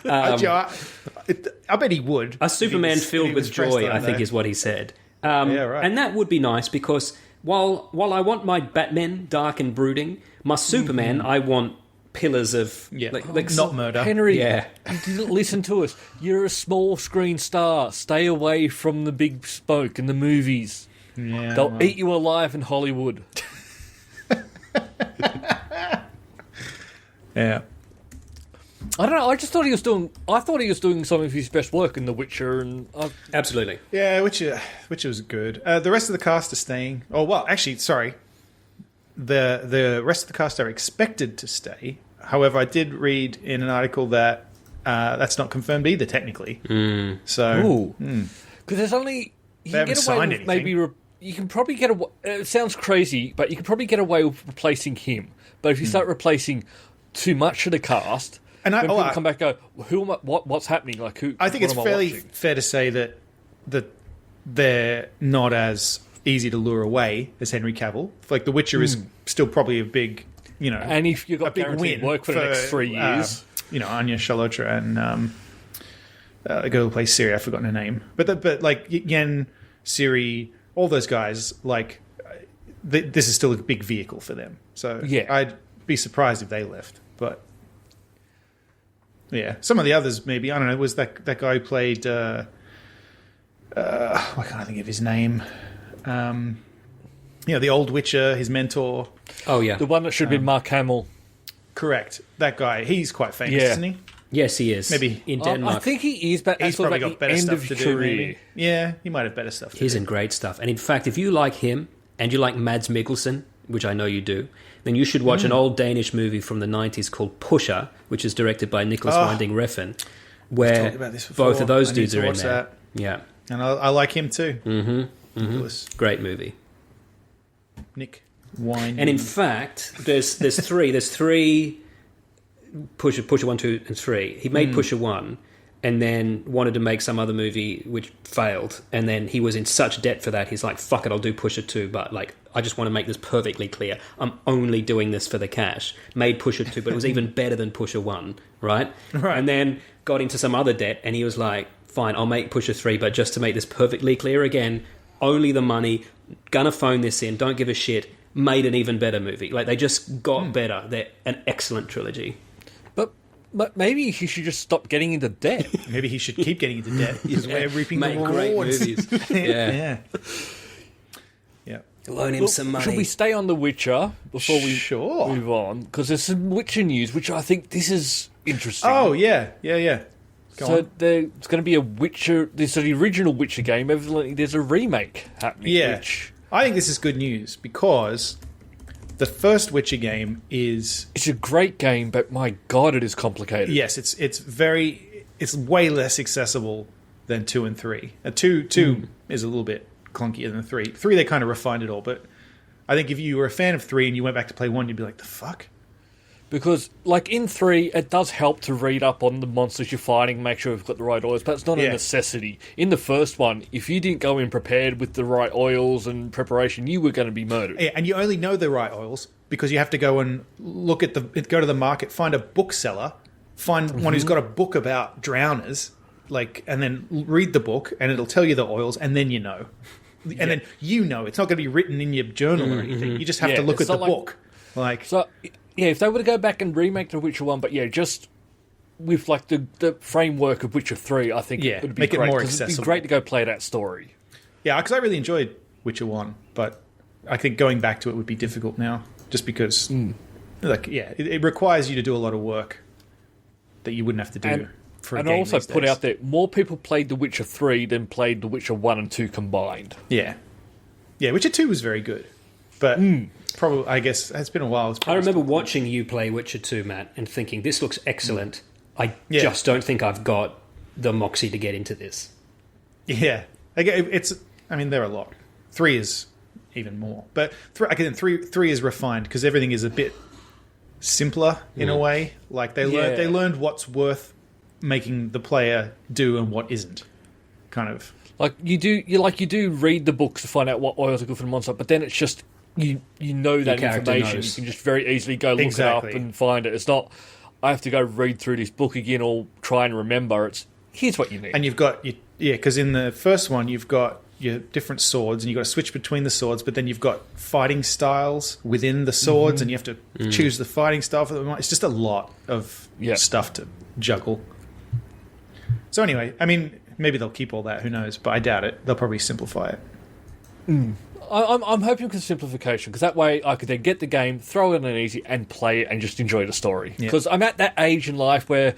I bet he would. A Superman filled with joy, I think, is what he said. right. And that would be nice because while I want my Batman dark and brooding, my Superman I want pillars of not murder. Henry, Yeah. you didn't listen to us. You're a small screen star. Stay away from the big smoke in the movies. Yeah, They'll eat you alive in Hollywood. Yeah. I don't know. I just thought he was doing. I thought he was doing some of his best work in The Witcher, and Absolutely. Yeah, which was good. The rest of the cast are staying. Oh well, actually, sorry. The rest of the cast are expected to stay. However, I did read in an article that that's not confirmed either, technically. So, because there's only you They can haven't get away signed with anything. maybe. You can probably get away. It sounds crazy, but you can probably get away with replacing him. But if you start replacing too much of the cast, And then people come back and go, "Who am I? What's happening? Like who?" I think what it's am I fairly watching? fair to say that they're not as easy to lure away as Henry Cavill. Like The Witcher is still probably a big, And if you've a got big guaranteed win work for the next 3 years, Anya Chalotra and the girl who plays Siri, I've forgotten her name, but like Yen, Siri, all those guys, like this is still a big vehicle for them. So Yeah. I'd be surprised if they left, but. Yeah, some of the others maybe, I don't know, was that guy who played why can't I think of his name? The old Witcher, his mentor. Oh, yeah. the one that should have been Mark Hamill. Correct. That guy. He's quite famous, Yeah. isn't he? Yes, he is. Maybe. in Denmark. I think he is, but He's sort probably of like got the better end stuff of to his do, career. maybe. Yeah, he might have better stuff to He's do. in great stuff. And in fact, if you like him and you like Mads Mikkelsen which I know you do, then you should watch an old Danish movie from the 90s called Pusher, which is directed by Nicholas Winding Refn, where talked about this before. both of those I need dudes to are in watch there. that. Yeah. And I like him too. Nicholas. Great movie. Nick Wine. And in fact, there's three Pusher 1, 2, and 3. He made Pusher 1 and then wanted to make some other movie which failed, and then he was in such debt for that he's like, fuck it, I'll do Pusher 2, but like I just want to make this perfectly clear. I'm only doing this for the cash. Made Pusher 2, but it was even better than Pusher 1, right? And then got into some other debt, and he was like, fine, I'll make Pusher 3, but just to make this perfectly clear again, only the money, gonna phone this in, don't give a shit, made an even better movie. Like, they just got better. They're an excellent trilogy. But maybe he should just stop getting into debt. Maybe he should keep getting into debt because we're reaping the Make rewards. great movies. Yeah. Yeah. Loan him some money. Should we stay on The Witcher before we Sure. move on? Because there's some Witcher news, which I think this is interesting. Oh, yeah. Go on. There's going to be a Witcher... There's the original Witcher game. Evidently, there's a remake happening. Yeah. Which I think this is good news because the first Witcher game is... it's a great game, but my God, it is complicated. Yes, it's way less accessible than 2 and 3. 2 is a little bit clunkier than 3. 3, they kind of refined it all, but I think if you were a fan of 3 and you went back to play 1, you'd be like, the fuck? Because, like, in 3, it does help to read up on the monsters you're fighting, make sure you've got the right oils, but it's not a necessity. In the first one, if you didn't go in prepared with the right oils and preparation, you were going to be murdered. Yeah, and you only know the right oils because you have to go and go to the market, find a bookseller, find one who's got a book about drowners, and then read the book, and it'll tell you the oils, and then you know. And then you know. It's not going to be written in your journal or anything. You just have to look at the book. So, yeah, if they were to go back and remake The Witcher 1, but yeah, just with like the framework of Witcher 3, I think it would be make great. it more 'Cause it'd accessible. be great to go play that story. Yeah, because I really enjoyed Witcher 1, but I think going back to it would be difficult now, just because, it requires you to do a lot of work that you wouldn't have to do for a And game I also these put days. out there, more people played The Witcher 3 than played The Witcher 1 and 2 combined. Yeah. Yeah, Witcher 2 was very good, but probably, I guess, it's been a while. I remember watching you play Witcher 2, Matt, and thinking, this looks excellent. I just don't think I've got the moxie to get into this. Yeah. There are a lot. 3 is even more. But 3 is refined because everything is a bit simpler in a way. Like, they learned what's worth making the player do and what isn't. Kind of. Like you do read the books to find out what oils are good for the monster, but then it's just you know that character information. knows. You can just very easily go look it up and find it. It's not I have to go read through this book again or try and remember. It's here's what you need. And you've got because in the first one you've got your different swords and you've got to switch between the swords, but then you've got fighting styles within the swords and you have to choose the fighting style for them. It's just a lot of stuff to juggle. So anyway, maybe they'll keep all that, who knows, but I doubt it. They'll probably simplify it. I'm hoping for simplification, because that way I could then get the game, throw it on easy, and play it and just enjoy the story. Because I'm at that age in life where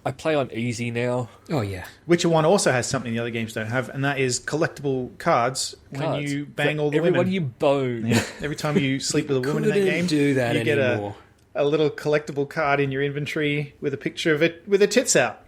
I play on easy now. Oh, yeah. Witcher 1 also has something the other games don't have, and that is collectible cards when you bang all the women. Everyone you bone. Yeah. Every time you sleep with a woman in that game, do that you anymore. get a little collectible card in your inventory with a picture of it with her tits out.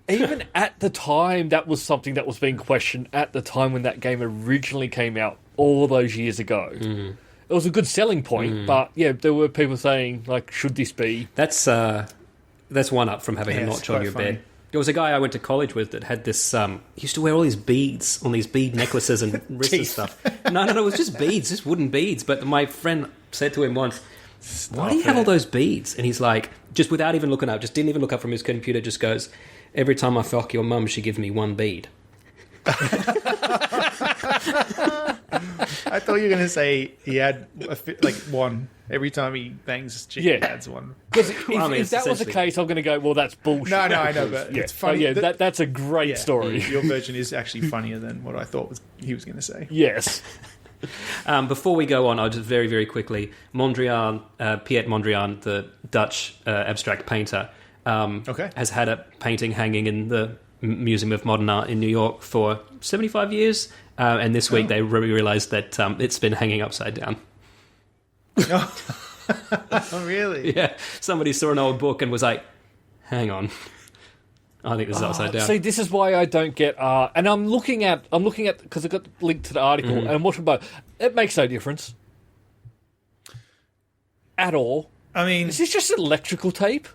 Even at the time, that was something that was being questioned at the time when that game originally came out all those years ago. It was a good selling point, but yeah, there were people saying, like, should this be? That's one up from having a notch on your bed. There was a guy I went to college with that had this, he used to wear all these beads on these bead necklaces and wrists and stuff. No, it was just beads, just wooden beads. But my friend said to him once, why do you have all those beads? And he's like, just without even looking up, just didn't even look up from his computer, just goes, every time I fuck your mum, she gives me one bead. I thought you were going to say he had one. Every time he bangs his chick, he adds one. Because if that was the case, I'm going to go, well, that's bullshit. No, I know, but it's funny. That's a great story. Your version is actually funnier than what I thought he was going to say. Yes. Before we go on, I'll just very, very quickly, Mondrian, Piet Mondrian, the Dutch abstract painter, has had a painting hanging in the Museum of Modern Art in New York for 75 years, and this week they realised that it's been hanging upside down. Oh, really? Yeah, somebody saw an old book and was like, hang on, I think this is upside down. See, this is why I don't get art. And I'm looking at because I got linked to the article and I'm watching both. It makes no difference at all. I mean, Is this just electrical tape?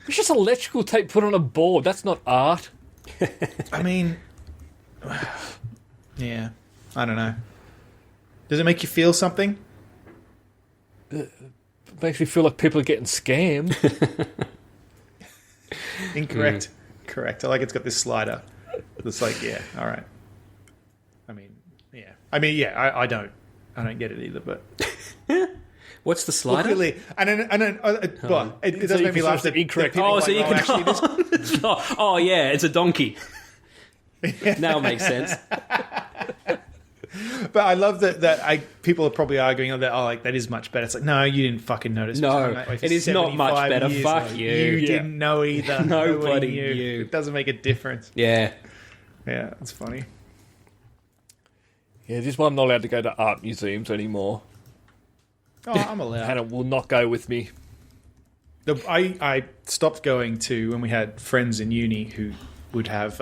It's just electrical tape put on a board. That's not art. I mean, yeah, I don't know. Does it make you feel something? It makes me feel like people are getting scammed. Incorrect. Correct. I like it's got this slider. It's like, yeah, all right. I mean, yeah. I don't get it either, but What's the slider? clearly, but it does make me laugh. That incorrect. people Oh, are so you like, can. actually, this- Oh, yeah, it's a donkey. Now it makes sense. But I love that people are probably arguing that, like, that is much better. It's like, no, you didn't fucking notice. No, It's like, it is not much 75 better. years, Fuck like, you. You Yeah. didn't know either. Nobody knew. knew. It doesn't make a difference. Yeah. Yeah, that's funny. Yeah, this is why I'm not allowed to go to art museums anymore. Oh, I'm allowed. Hannah will not go with me. I stopped going to, when we had friends in uni who would have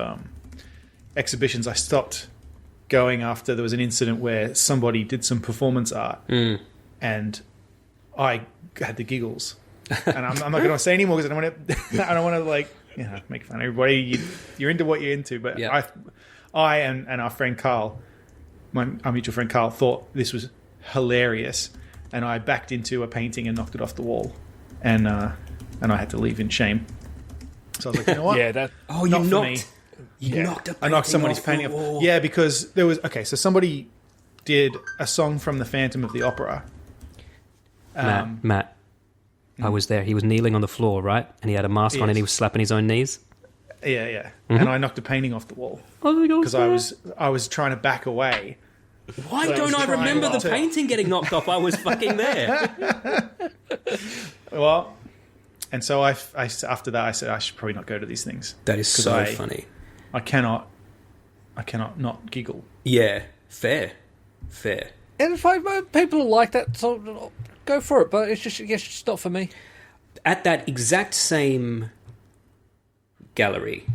exhibitions, I stopped going after there was an incident where somebody did some performance art and I had the giggles. And I'm not going to say anymore because I don't want to like, make fun of everybody. You're into what you're into. But Yeah. I and our friend Carl, our mutual friend Carl, thought this was hilarious. And I backed into a painting and knocked it off the wall. And I had to leave in shame. So I was like, you know what? Yeah, that. Oh, you Not for knocked. me. You knocked a I knocked somebody's off the painting wall. off. Yeah, because there was... Okay, so somebody did a song from the Phantom of the Opera. Matt, I was there. He was kneeling on the floor, right? And he had a mask on Yes. and he was slapping his own knees. Yeah. And I knocked a painting off the wall. Because I was trying to back away. Why So I was don't I trying remember the to- painting getting knocked off? I was fucking there. Well... And so I after that, I said, I should probably not go to these things. That is 'Cause so funny. I cannot not giggle. Yeah, fair. And if people like that, so go for it. But it's just not for me. At that exact same gallery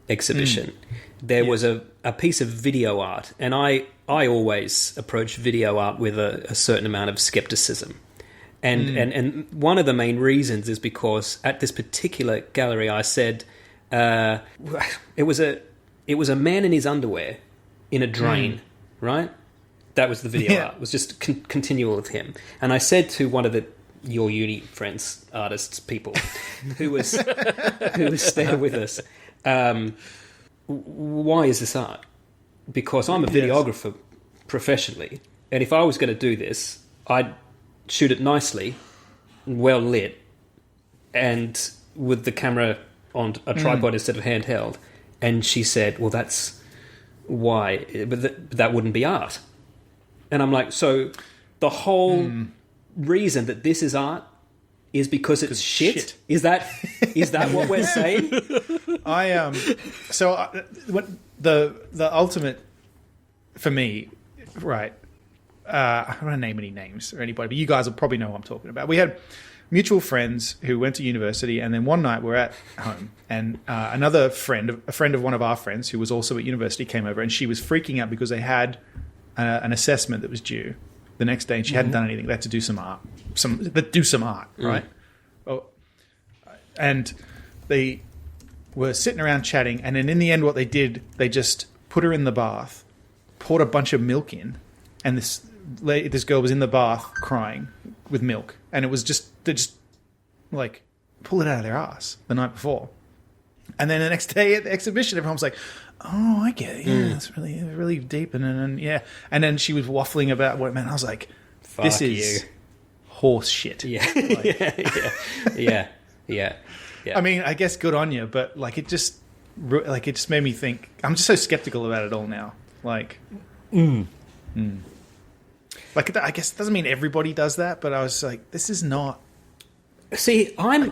exhibition, there was a piece of video art, and I always approach video art with a certain amount of skepticism. And one of the main reasons is because at this particular gallery, I said it was a man in his underwear in a drain, right? That was the video art. It was just continual of him. And I said to one of your uni friends, artists, people, who was there with us, why is this art? Because I'm a videographer professionally, and if I was going to do this, I'd shoot it nicely, well lit, and with the camera on a tripod instead of handheld. And she said, well, that's why, but that wouldn't be art. And I'm like, so the whole reason that this is art is because it's shit? Is that what we're saying? What the ultimate for me, right? I don't want to name any names or anybody, but you guys will probably know what I'm talking about. We had mutual friends who went to university, and then one night we're at home, and another friend, a friend of one of our friends who was also at university, came over, and she was freaking out because they had an assessment that was due the next day, and she hadn't done anything. They had to do some art, right? Oh, and they were sitting around chatting, and then in the end, what they did, they just put her in the bath, poured a bunch of milk in, and this girl was in the bath crying with milk, and it was they just like pull it out of their ass the night before, and then the next day at the exhibition, everyone was like, "Oh, I get it. Yeah, it's really, really deep." And yeah, and then she was waffling about what it meant. I was like, "This is horse shit." Yeah, yeah. I mean, I guess good on you, but like it just made me think. I'm just so skeptical about it all now. Like, like I guess it doesn't mean everybody does that, but I was like, this is not. See, I'm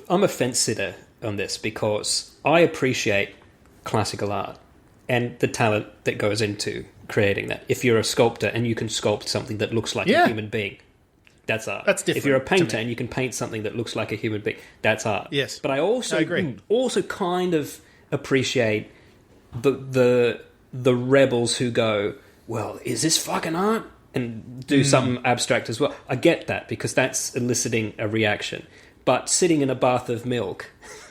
a fence sitter on this because I appreciate classical art and the talent that goes into creating that. If you're a sculptor and you can sculpt something that looks like a human being, that's art. That's different. If you're a painter and you can paint something that looks like a human being, that's art. Yes. But I also agree. Also kind of appreciate the rebels who go, well, is this fucking art? And do something abstract as well. I get that because that's eliciting a reaction. But sitting in a bath of milk,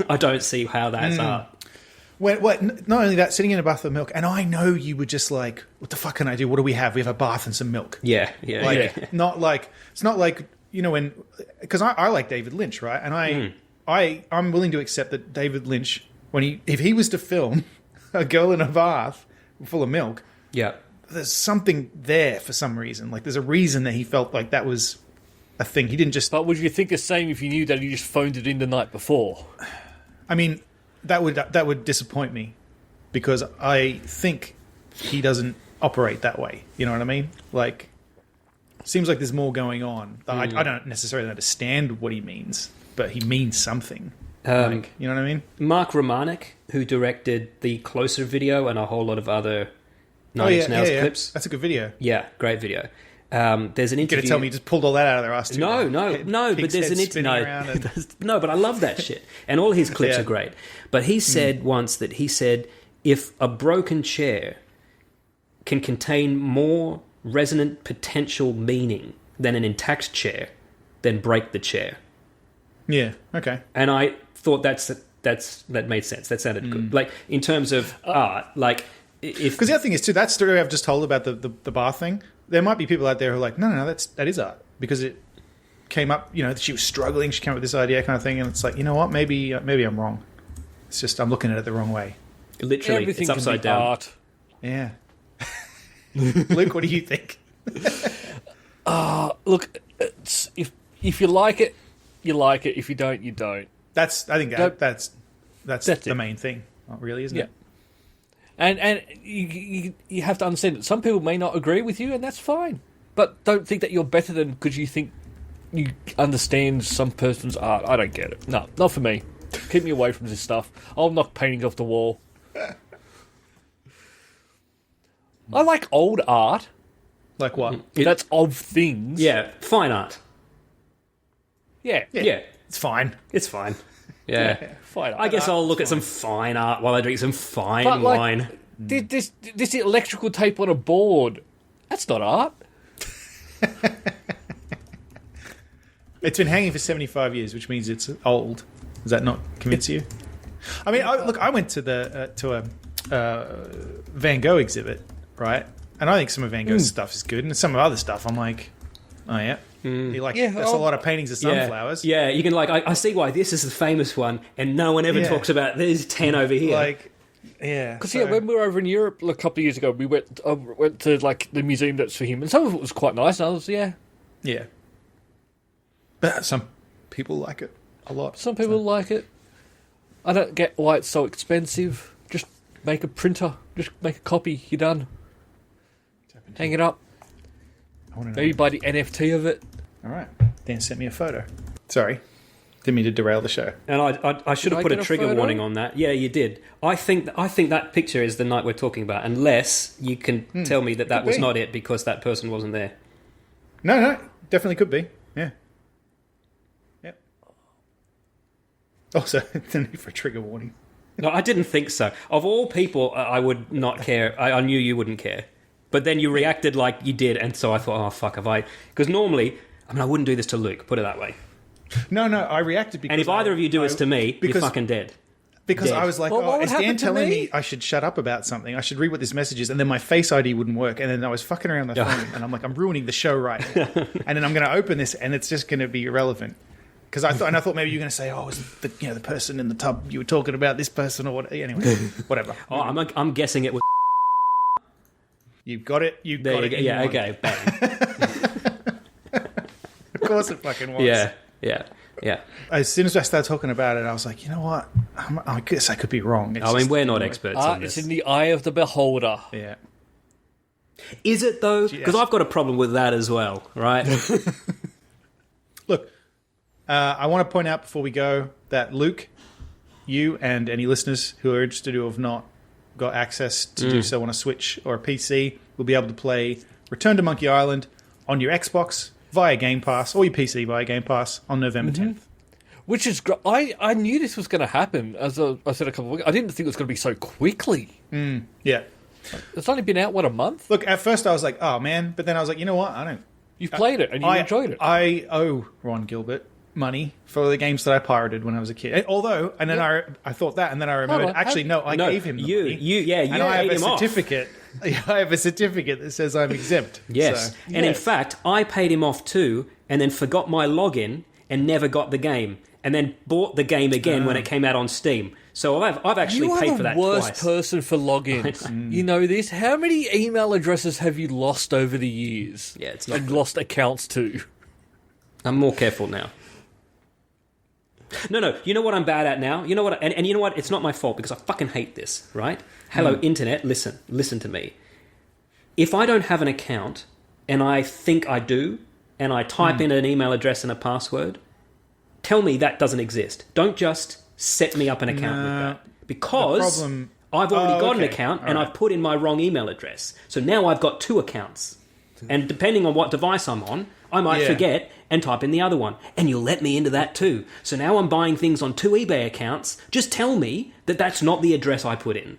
I don't see how that's art. Not only that, sitting in a bath of milk, and I know you were just like, what the fuck can I do? What do we have? We have a bath and some milk. Yeah. It's not like, when, because I like David Lynch, right? And I'm willing to accept that David Lynch, if he was to film a girl in a bath full of milk, there's something there for some reason. Like, there's a reason that he felt like that was a thing. He didn't just... But would you think the same if you knew that he just phoned it in the night before? I mean, that would disappoint me because I think he doesn't operate that way. You know what I mean? Like, seems like there's more going on. I don't necessarily understand what he means, but he means something. You know what I mean? Mark Romanek, who directed the Closer video and a whole lot of other Nine Inch Nails clips. That's a good video. Yeah, great video. There's an interview. You're going to tell me you just pulled all that out of their ass too? No, but there's an interview. No, but I love that shit. And all his clips are great. But he said once that if a broken chair can contain more resonant potential meaning than an intact chair, then break the chair. Yeah, okay. And I thought that made sense. That sounded good. Like, in terms of art, like... Because the other thing is, too, that story I've just told about the bath thing, there might be people out there who are like, no, that is art. Because it came up, she was struggling, she came up with this idea kind of thing, and it's like, you know what, maybe I'm wrong. It's just, I'm looking at it the wrong way. Literally, everything it's upside down. Art. Yeah. Luke, what do you think? Look, if you like it, you like it. If you don't, you don't. I think that's the it. main thing, really, isn't it? And you have to understand that some people may not agree with you, and that's fine. But don't think that you're better than because you think you understand some person's art. I don't get it. No, not for me. Keep me away from this stuff. I'm not painting off the wall. I like old art. Like what? That's of things. Yeah, fine art. Yeah. It's fine. It's fine. Yeah. Fine art. I guess I'll look at some fine art while I drink some fine But, wine. This electrical tape on a board, that's not art. It's been hanging for 75 years, which means it's old. Does that not convince you? I mean, I went to a Van Gogh exhibit, right? And I think some of Van Gogh's stuff is good, and some of other stuff, I'm like, oh yeah. That's a lot of paintings of sunflowers. Yeah, you can I see why this is the famous one, and no one ever talks about there's 10 over here. Because when we were over in Europe a couple of years ago, we went to the museum that's for him, and some of it was quite nice, and others, yeah. But some people like it a lot. Some people like it. I don't get why it's so expensive. Just make a printer. Just make a copy. You're done. Hang it up. Maybe buy the NFT of it. All right. Dan sent me a photo. Sorry. Didn't mean to derail the show. And I should have put a trigger warning on that. Yeah, you did. I think that picture is the night we're talking about, unless you can tell me that was not it because that person wasn't there. No, definitely could be. Yeah. Yep. Also, the need for a trigger warning. No, I didn't think so. Of all people, I would not care. I knew you wouldn't care. But then you reacted like you did, and so I thought, oh, fuck, have I... Because normally, I wouldn't do this to Luke, put it that way. No, I reacted because... And if either of you do this to me, you're fucking dead. Because dead. I was like, is Dan telling me I should shut up about something? I should read what this message is, and then my Face ID wouldn't work, and then I was fucking around the phone, and I'm like, I'm ruining the show right now. And then I'm going to open this, and it's just going to be irrelevant. Because I thought maybe you were going to say, oh, is the person in the tub you were talking about, this person or what? Anyway, whatever. Oh, I'm guessing it was... You've got it. You there got you it. Go. Yeah, okay. Of course it fucking was. Yeah. As soon as I started talking about it, I was like, you know what? I guess I could be wrong. We're not experts on this. It's in the eye of the beholder. Yeah. Is it, though? Because I've got a problem with that as well, right? Look, I want to point out before we go that Luke, you and any listeners who are interested who have not got access to do so on a Switch or a PC, will be able to play Return to Monkey Island on your Xbox via Game Pass, or your PC via Game Pass on November 10th. Which is great. I knew this was going to happen, as I said a couple of weeks. I didn't think it was going to be so quickly. Yeah. It's only been out, what, a month? Look, at first I was like, oh man, but then I was like, you know what? You've played it and you enjoyed it. I owe Ron Gilbert money for the games that I pirated when I was a kid. Although, and then I thought that, and then I remembered, actually, no, I gave him the money. You and I have ate a him off. certificate. I have a certificate that says I'm exempt. Yes. So, And in fact, I paid him off too, and then forgot my login and never got the game, and then bought the game again when it came out on Steam. So I've actually paid for that You are the worst twice. person for logins. You know this? How many email addresses have you lost over the years? Yeah, it's not and good. lost accounts to? I'm more careful now. No, you know what I'm bad at now? You know what? And you know what? It's not my fault because I fucking hate this, right? Hello, Internet, listen to me. If I don't have an account, and I think I do, and I type in an email address and a password, tell me that doesn't exist. Don't just set me up an account with that. Because I've already got an account, and I've put in my wrong email address. So now I've got two accounts. And depending on what device I'm on, I might forget and type in the other one. And you'll let me into that too. So now I'm buying things on two eBay accounts. Just tell me that that's not the address I put in.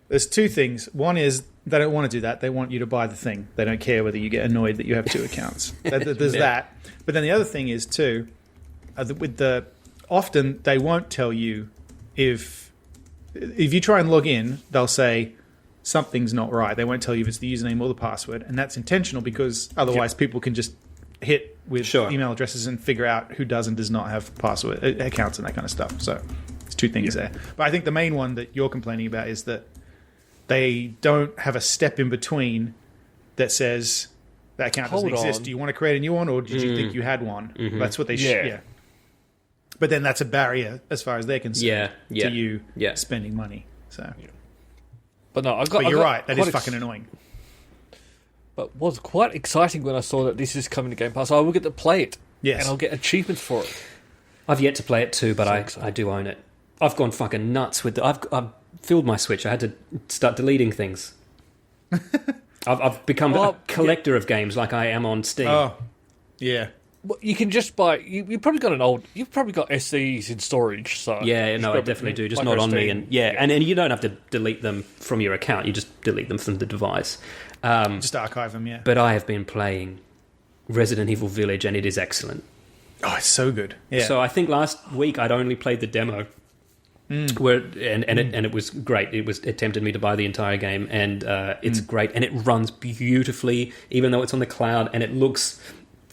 There's two things. One is they don't want to do that. They want you to buy the thing. They don't care whether you get annoyed that you have two accounts. There's that. But then the other thing is too, often they won't tell you if you try and log in, they'll say something's not right. They won't tell you if it's the username or the password, and that's intentional because otherwise people can just hit with email addresses and figure out who does and does not have password accounts and that kind of stuff. So there's two things there. But I think the main one that you're complaining about is that they don't have a step in between that says that account doesn't exist. Do you want to create a new one, or did you think you had one? That's what they should. Yeah. But then that's a barrier as far as they're concerned to you spending money. So, but no, you're right. That is fucking annoying. But was quite exciting when I saw that this is coming to Game Pass. I will get to play it. Yes, and I'll get achievements for it. I've yet to play it too, but I do own it. I've gone fucking nuts with I've filled my Switch. I had to start deleting things. I've become a collector of games like I am on Steam. Oh, yeah. Well, you can just buy. You've probably got You've probably got SCs in storage. So yeah, no, I definitely do. Just not on me. And and you don't have to delete them from your account. You just delete them from the device. Just archive them. Yeah. But I have been playing Resident Evil Village, and it is excellent. Oh, it's so good. Yeah. So I think last week I'd only played the demo. It was great. It tempted me to buy the entire game, and it's great, and it runs beautifully, even though it's on the cloud, and it looks.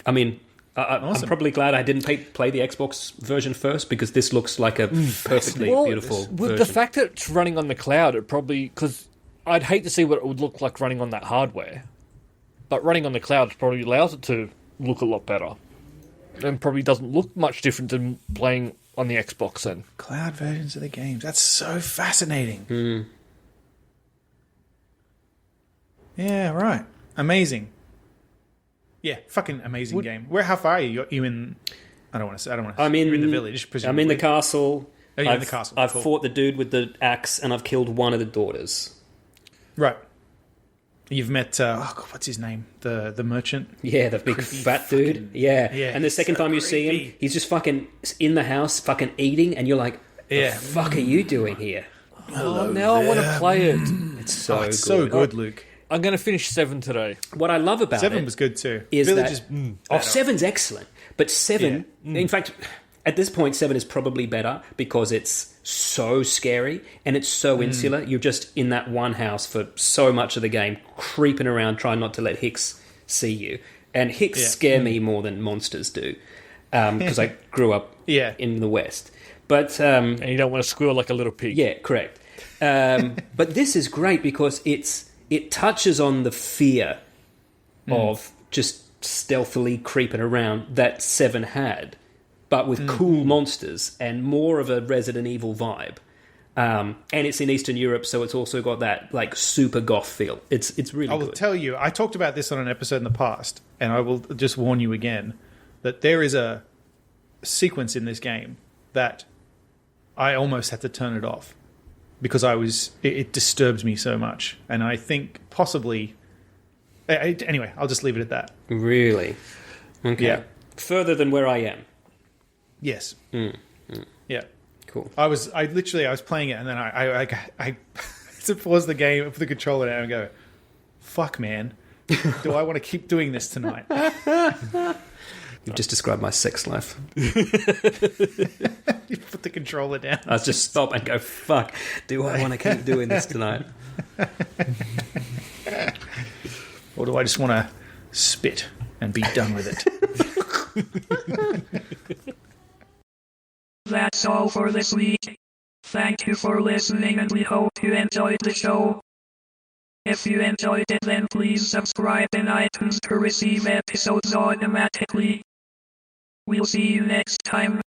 I mean, awesome. I'm probably glad I didn't play the Xbox version first because this looks like a perfectly beautiful with version. the fact that it's running on the cloud, it probably because I'd hate to see what it would look like running on that hardware, but running on the cloud probably allows it to look a lot better, and probably doesn't look much different than playing on the Xbox then. Cloud versions of the games. That's so fascinating. Yeah, right. Amazing. Yeah, fucking amazing game. How far are you? You in? I don't want to say. I'm You're in the village. Presumably. I'm in the castle. Oh, you're in the castle. I've fought the dude with the axe, and I've killed one of the daughters. Right. You've met what's his name? The merchant. Yeah, the big fat dude. Yeah. And the second time you see him, he's just fucking in the house, fucking eating, and you're like, "The fuck are you doing here?" Now I want to play it. It's so good. So good, Luke. I'm going to finish 7 today. What I love about 7 it was good too. Is Village that 7's excellent, but 7, in fact, at this point, 7 is probably better because it's so scary and it's so insular. You're just in that one house for so much of the game, creeping around, trying not to let Hicks see you. And Hicks scare me more than monsters do because I grew up in the West. But and you don't want to squeal like a little pig. Yeah, correct. But this is great because it touches on the fear of just stealthily creeping around that 7 had, but with cool monsters and more of a Resident Evil vibe. And it's in Eastern Europe, so it's also got that like super goth feel. It's really good. I will tell you, I talked about this on an episode in the past, and I will just warn you again that there is a sequence in this game that I almost had to turn it off because it disturbs me so much. And I think possibly Anyway, I'll just leave it at that. Really? Okay. Yeah. Further than where I am. Yes. Yeah. Cool. I was playing it, and then I to pause the game, put the controller down, and go, "Fuck, man, do I want to keep doing this tonight?" You've just described my sex life. You put the controller down. I just stop and go, "Fuck, do I want to keep doing this tonight?" Or do I just want to spit and be done with it? That's all for this week. Thank you for listening, and we hope you enjoyed the show. If you enjoyed it, then please subscribe in iTunes to receive episodes automatically. We'll see you next time.